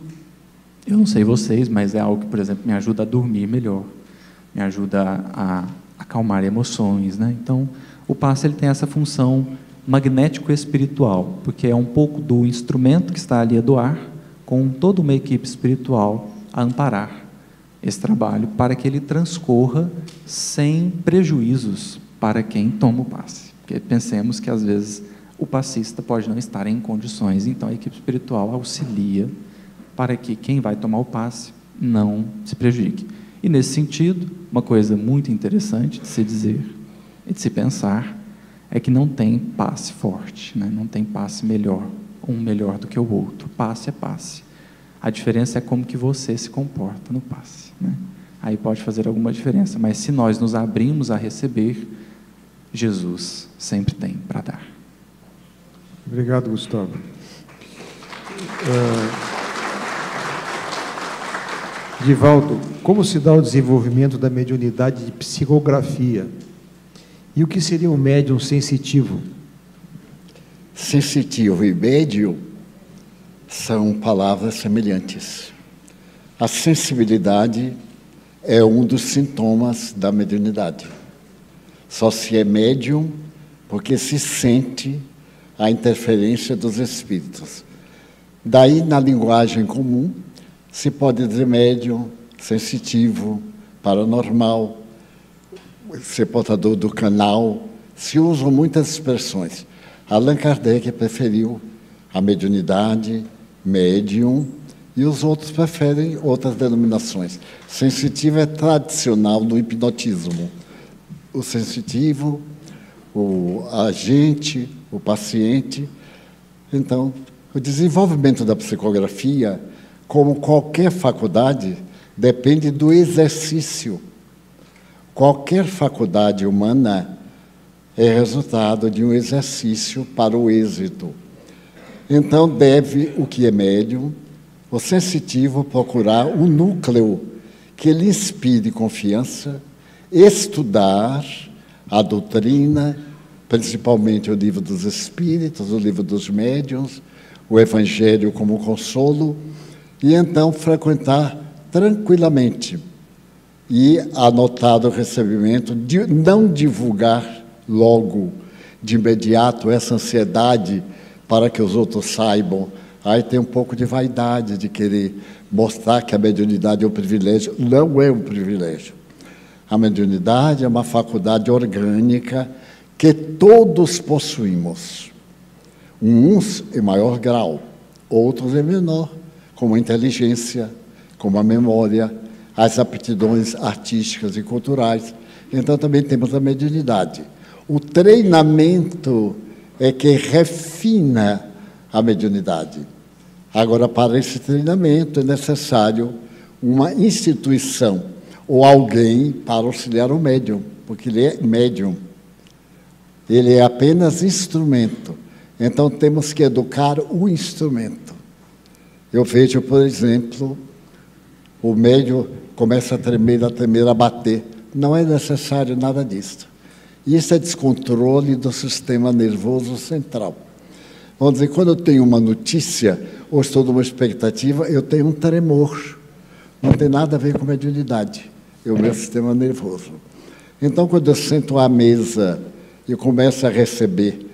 eu não sei vocês, mas é algo que, por exemplo, me ajuda a dormir melhor, me ajuda a acalmar emoções, né? Então, o passe, ele tem essa função magnético-espiritual, porque é um pouco do instrumento que está ali a doar, com toda uma equipe espiritual a amparar esse trabalho, para que ele transcorra sem prejuízos para quem toma o passe. Porque pensemos que, às vezes, o passista pode não estar em condições, então a equipe espiritual auxilia para que quem vai tomar o passe não se prejudique. E, nesse sentido, uma coisa muito interessante de se dizer e de se pensar é que não tem passe forte, né? Não tem passe melhor, um melhor do que o outro. Passe é passe. A diferença é como que você se comporta no passe, né? Aí pode fazer alguma diferença, mas se nós nos abrimos a receber, Jesus sempre tem para dar. Obrigado, Gustavo. Divaldo, como se dá o desenvolvimento da mediunidade de psicografia? E o que seria um médium sensitivo? Sensitivo e médium são palavras semelhantes. A sensibilidade é um dos sintomas da mediunidade. Só se é médium porque se sente a interferência dos espíritos. Daí, na linguagem comum, se pode dizer médium, sensitivo, paranormal, ser portador do canal. Se usam muitas expressões. Allan Kardec preferiu a mediunidade, médium, e os outros preferem outras denominações. Sensitivo é tradicional no hipnotismo. O sensitivo, o agente, o paciente. Então, o desenvolvimento da psicografia, como qualquer faculdade, depende do exercício. Qualquer faculdade humana é resultado de um exercício para o êxito. Então, deve o que é médium, o sensitivo, procurar um núcleo que lhe inspire confiança, estudar a doutrina, principalmente o livro dos Espíritos, o livro dos médiuns, o Evangelho como consolo, e então frequentar tranquilamente e anotar o recebimento, de não divulgar logo, de imediato, essa ansiedade para que os outros saibam. Aí tem um pouco de vaidade, de querer mostrar que a mediunidade é um privilégio. Não é um privilégio. A mediunidade é uma faculdade orgânica que todos possuímos. Uns em maior grau, outros em menor, como a inteligência, como a memória, as aptidões artísticas e culturais. Então, também temos a mediunidade. O treinamento é que refina a mediunidade. Agora, para esse treinamento, é necessário uma instituição ou alguém para auxiliar o médium, porque ele é médium. Ele é apenas instrumento. Então, temos que educar o instrumento. Eu vejo, por exemplo, o médium começa a tremer, a bater. Não é necessário nada disso. Isso é descontrole do sistema nervoso central. Vamos dizer, quando eu tenho uma notícia, ou estou numa expectativa, eu tenho um tremor. Não tem nada a ver com mediunidade. É o meu sistema nervoso. Então, quando eu sento à mesa e começo a receber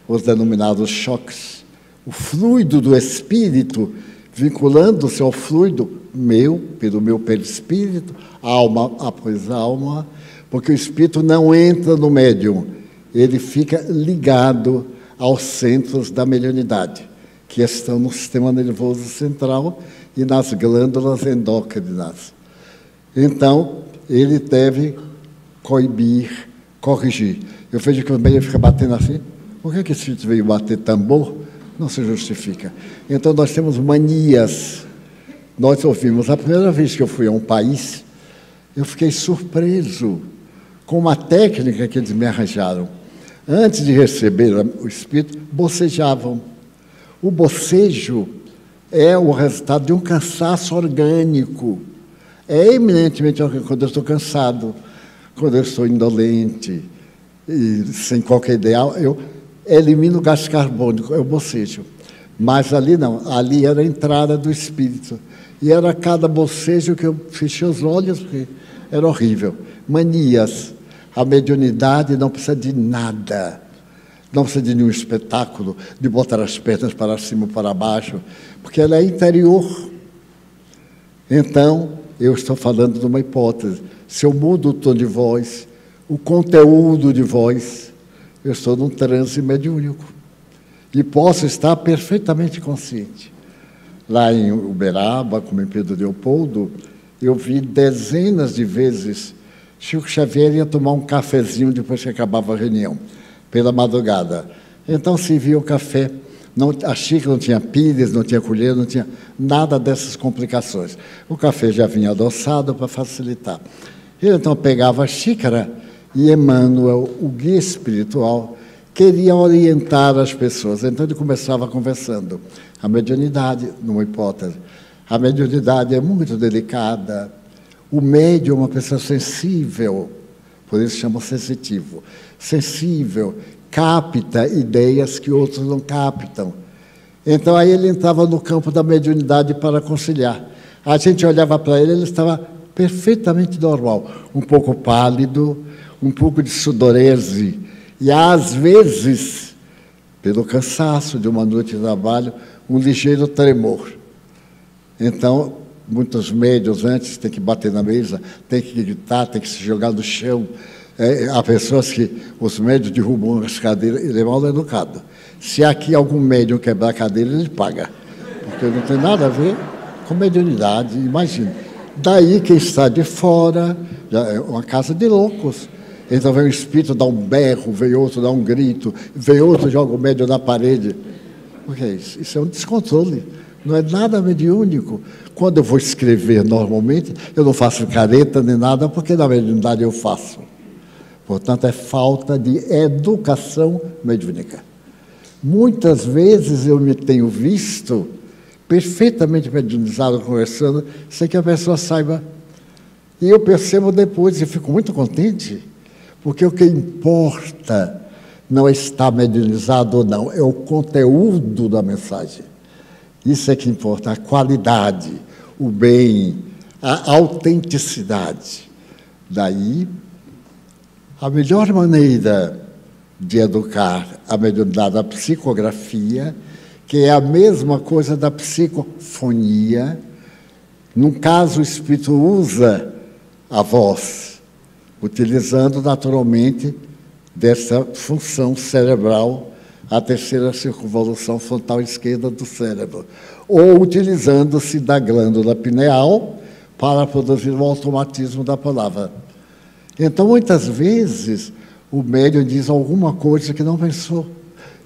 os denominados choques, o fluido do espírito, vinculando-se ao fluido meu, pelo meu perispírito, alma após alma, porque o espírito não entra no médium, ele fica ligado aos centros da mediunidade, que estão no sistema nervoso central e nas glândulas endócrinas. Então, ele deve coibir, corrigir. Eu vejo que o médium fica batendo assim. Por que esse espírito veio bater tambor? Não se justifica. Então, nós temos manias. Nós ouvimos. A primeira vez que eu fui a um país, eu fiquei surpreso com uma técnica que eles me arranjaram. Antes de receber o espírito, bocejavam. O bocejo é o resultado de um cansaço orgânico. É eminentemente quando eu estou cansado, quando eu estou indolente, e sem qualquer ideal, eu elimino o gás carbônico, eu bocejo. Mas ali não, ali era a entrada do espírito. E era cada bocejo que eu fechei os olhos, porque era horrível. Manias. A mediunidade não precisa de nada. Não precisa de nenhum espetáculo, de botar as pernas para cima ou para baixo, porque ela é interior. Então, eu estou falando de uma hipótese. Se eu mudo o tom de voz, o conteúdo de voz, eu estou num transe mediúnico. E posso estar perfeitamente consciente. Lá em Uberaba, como em Pedro Leopoldo, eu vi dezenas de vezes Chico Xavier ia tomar um cafezinho depois que acabava a reunião, pela madrugada. Então, servia o café. A xícara não tinha pilhas, não tinha colher, não tinha nada dessas complicações. O café já vinha adoçado para facilitar. Ele, então, pegava a xícara e Emmanuel, o guia espiritual, queria orientar as pessoas. Então, ele começava conversando. A mediunidade, numa hipótese, a mediunidade é muito delicada. O médium é uma pessoa sensível, por isso chama sensitivo. Sensível, capta ideias que outros não captam. Então, aí ele entrava no campo da mediunidade para conciliar. A gente olhava para ele, ele estava perfeitamente normal. Um pouco pálido, um pouco de sudorese. E, às vezes, pelo cansaço de uma noite de trabalho, um ligeiro tremor. Então, muitos médiuns antes têm que bater na mesa, têm que gritar, têm que se jogar no chão. Há pessoas que os médiuns derrubam as cadeiras, ele é mal educado. Se aqui algum médium quebrar a cadeira, ele paga. Porque não tem nada a ver com mediunidade, imagina. Daí quem está de fora, é uma casa de loucos. Então vem um espírito, dá um berro, vem outro, dá um grito, vem outro, joga o médium na parede. O que é isso? Isso é um descontrole. Não é nada mediúnico. Quando eu vou escrever normalmente, eu não faço careta nem nada, porque na mediunidade eu faço. Portanto, é falta de educação mediúnica. Muitas vezes eu me tenho visto perfeitamente mediunizado, conversando, sem que a pessoa saiba. E eu percebo depois, e fico muito contente, porque o que importa não é estar mediunizado ou não, é o conteúdo da mensagem. Isso é que importa, a qualidade, o bem, a autenticidade. Daí, a melhor maneira de educar a mediunidade, a psicografia, que é a mesma coisa da psicofonia. No caso, o espírito usa a voz, utilizando naturalmente dessa função cerebral, a terceira circunvolução frontal esquerda do cérebro, ou utilizando-se da glândula pineal para produzir o automatismo da palavra. Então, muitas vezes, o médium diz alguma coisa que não pensou,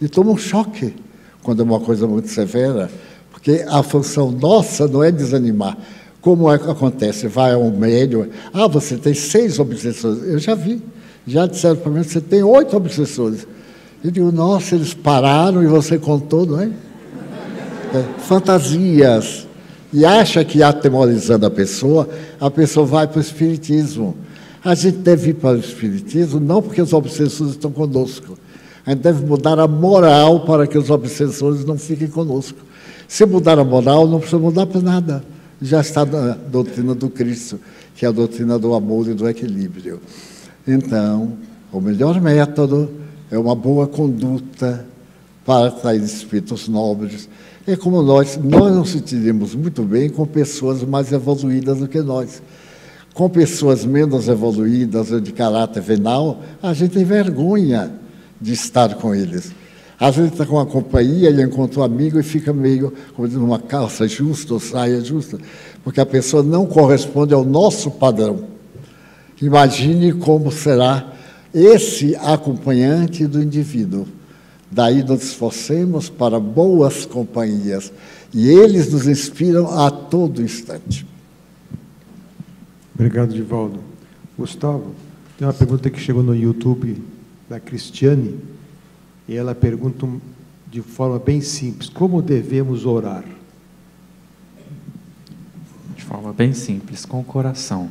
e toma um choque, quando é uma coisa muito severa, porque a função nossa não é desanimar. Como é que acontece? Vai a um médium, você tem 6 obsessores. Eu já vi, já disseram para mim, você tem 8 obsessores. Eu digo, nossa, eles pararam e você contou, não é? Fantasias. E acha que atemorizando a pessoa vai para o espiritismo. A gente deve ir para o espiritismo não porque os obsessores estão conosco. A gente deve mudar a moral para que os obsessores não fiquem conosco. Se mudar a moral, não precisa mudar para nada. Já está na doutrina do Cristo, que é a doutrina do amor e do equilíbrio. Então, o melhor método é uma boa conduta para atrair espíritos nobres. É como nós nos sentiremos muito bem com pessoas mais evoluídas do que nós. Com pessoas menos evoluídas ou de caráter venal, a gente tem vergonha de estar com eles. Às vezes está com uma companhia e encontra um amigo e fica meio, como diz, uma calça justa ou saia justa, porque a pessoa não corresponde ao nosso padrão. Imagine como será esse acompanhante do indivíduo. Daí nos esforcemos para boas companhias. E eles nos inspiram a todo instante. Obrigado, Divaldo. Gustavo, tem uma pergunta que chegou no YouTube da Cristiane, e ela pergunta de forma bem simples: como devemos orar? De forma bem simples, com o coração.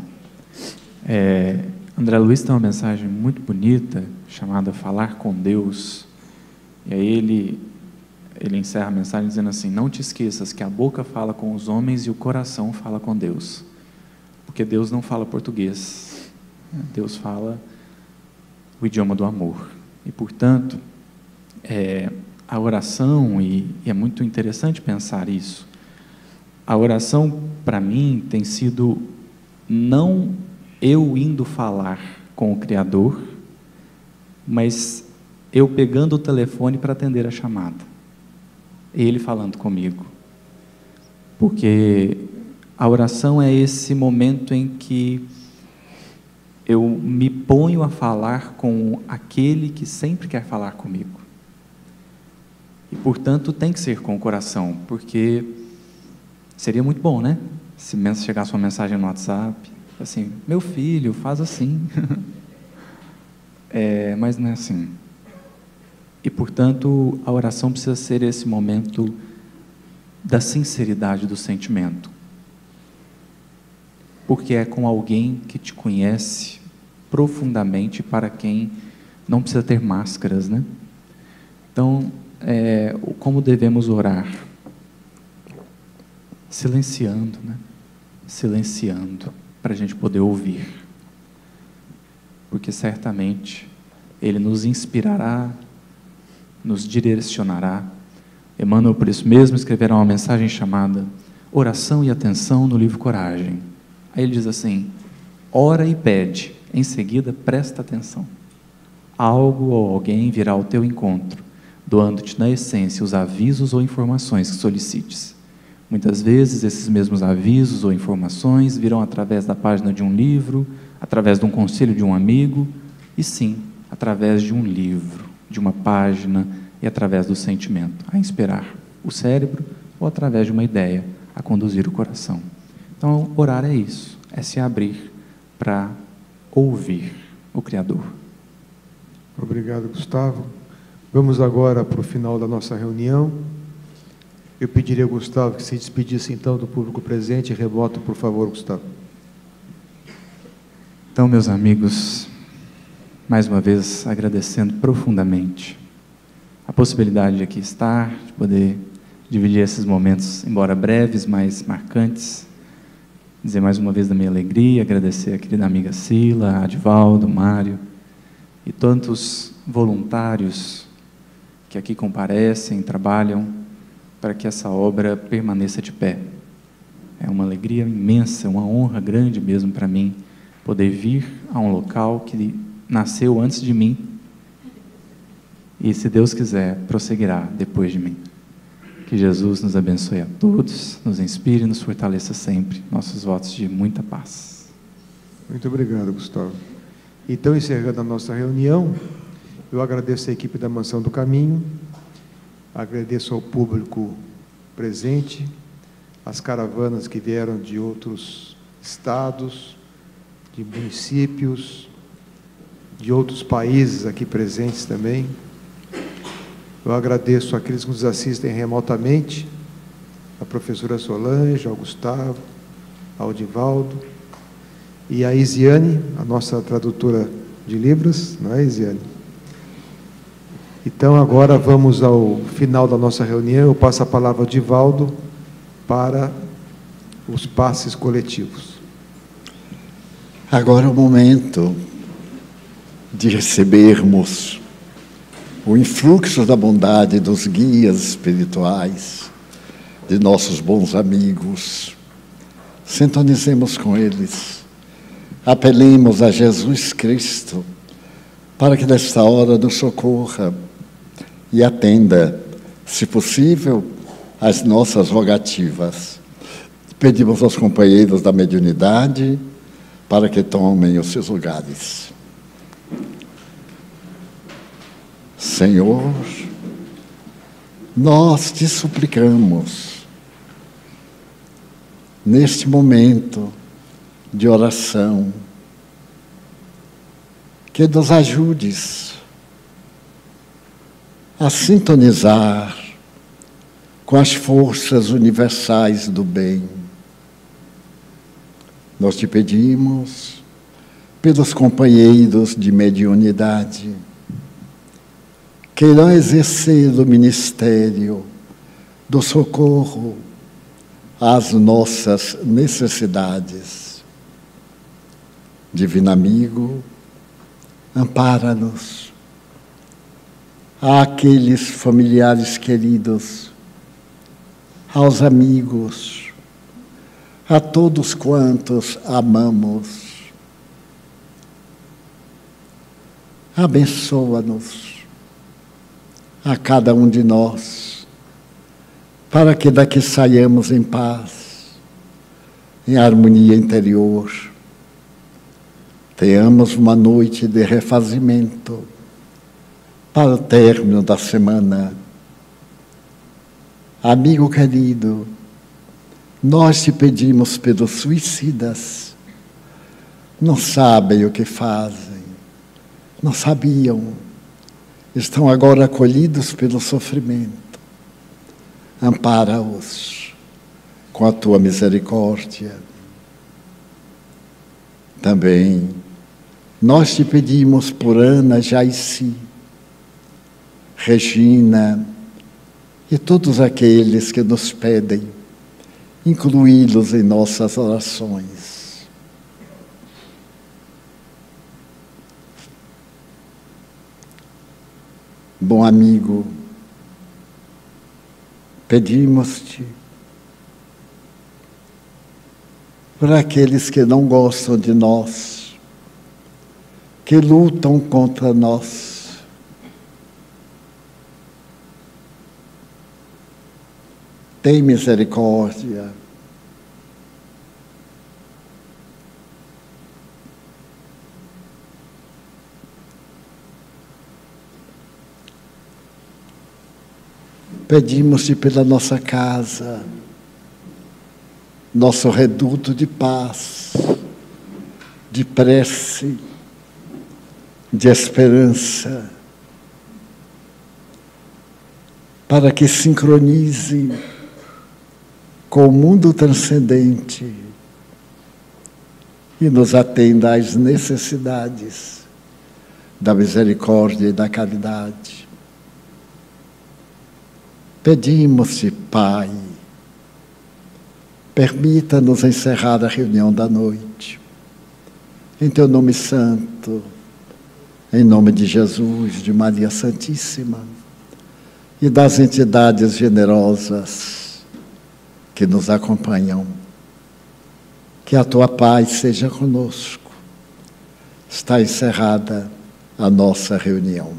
André Luiz tem uma mensagem muito bonita, chamada Falar com Deus, e aí ele encerra a mensagem dizendo assim: não te esqueças que a boca fala com os homens e o coração fala com Deus, porque Deus não fala português, Deus fala o idioma do amor, e portanto, a oração, e é muito interessante pensar isso, a oração para mim tem sido não eu indo falar com o Criador, mas eu pegando o telefone para atender a chamada, Ele falando comigo, porque a oração é esse momento em que eu me ponho a falar com aquele que sempre quer falar comigo, e portanto tem que ser com o coração, porque seria muito bom, né? Se chegasse uma mensagem no WhatsApp, assim, meu filho, faz assim, mas não é assim. E, portanto, a oração precisa ser esse momento da sinceridade do sentimento. Porque é com alguém que te conhece profundamente, para quem não precisa ter máscaras, né? Então, como devemos orar? Silenciando, né? Silenciando, para a gente poder ouvir. Porque certamente Ele nos inspirará, nos direcionará. Emmanuel, por isso mesmo, escreverá uma mensagem chamada Oração e Atenção no livro Coragem. Aí ele diz assim: ora e pede, em seguida presta atenção. Algo ou alguém virá ao teu encontro, doando-te na essência os avisos ou informações que solicites. Muitas vezes esses mesmos avisos ou informações virão através da página de um livro, através de um conselho de um amigo, e sim, através de um livro, de uma página, e através do sentimento, a inspirar o cérebro, ou através de uma ideia, a conduzir o coração. Então, orar é isso, é se abrir para ouvir o Criador. Obrigado, Gustavo. Vamos agora para o final da nossa reunião. Eu pediria ao Gustavo que se despedisse então do público presente e remoto, por favor, Gustavo. Então, meus amigos, mais uma vez agradecendo profundamente a possibilidade de aqui estar, de poder dividir esses momentos, embora breves, mas marcantes. Dizer mais uma vez da minha alegria, agradecer a querida amiga Sila, a Divaldo, Mário e tantos voluntários que aqui comparecem, trabalham para que essa obra permaneça de pé. É uma alegria imensa, uma honra grande mesmo para mim, poder vir a um local que nasceu antes de mim e, se Deus quiser, prosseguirá depois de mim. Que Jesus nos abençoe a todos, nos inspire e nos fortaleça sempre. Nossos votos de muita paz. Muito obrigado, Gustavo. Então, encerrando a nossa reunião, eu agradeço a equipe da Mansão do Caminho, agradeço ao público presente, as caravanas que vieram de outros estados, de municípios, de outros países aqui presentes também. Eu agradeço àqueles que nos assistem remotamente, a professora Solange, ao Gustavo, ao Divaldo, e a Isiane, a nossa tradutora de Libras, não é, Isiane? Então, agora vamos ao final da nossa reunião. Eu passo a palavra ao Divaldo para os passes coletivos. Agora é o momento de recebermos o influxo da bondade dos guias espirituais, de nossos bons amigos. Sintonizemos com eles, apelemos a Jesus Cristo, para que nesta hora nos socorra e atenda, se possível, as nossas rogativas. Pedimos aos companheiros da mediunidade para que tomem os seus lugares. Senhor, nós te suplicamos, neste momento de oração, que nos ajudes a sintonizar com as forças universais do bem. Nós te pedimos pelos companheiros de mediunidade que irão exercer o ministério do socorro às nossas necessidades. Divino amigo, ampara-nos. Àqueles familiares queridos, aos amigos, a todos quantos amamos. Abençoa-nos, a cada um de nós, para que daqui saiamos em paz, em harmonia interior. Tenhamos uma noite de refazimento para o término da semana. Amigo querido, nós te pedimos pelos suicidas. Não sabem o que fazem, não sabiam, estão agora acolhidos pelo sofrimento. Ampara-os com a tua misericórdia. Também nós te pedimos por Ana Jaici, Regina e todos aqueles que nos pedem incluí-los em nossas orações. Bom amigo, pedimos-te por aqueles que não gostam de nós, que lutam contra nós. Tem misericórdia. Pedimos-te pela nossa casa, nosso reduto de paz, de prece, de esperança, para que sincronize com o mundo transcendente e nos atenda às necessidades da misericórdia e da caridade. Pedimos-te, Pai, permita-nos encerrar a reunião da noite. Em teu nome santo, em nome de Jesus, de Maria Santíssima e das entidades generosas que nos acompanham. Que a tua paz seja conosco. Está encerrada a nossa reunião.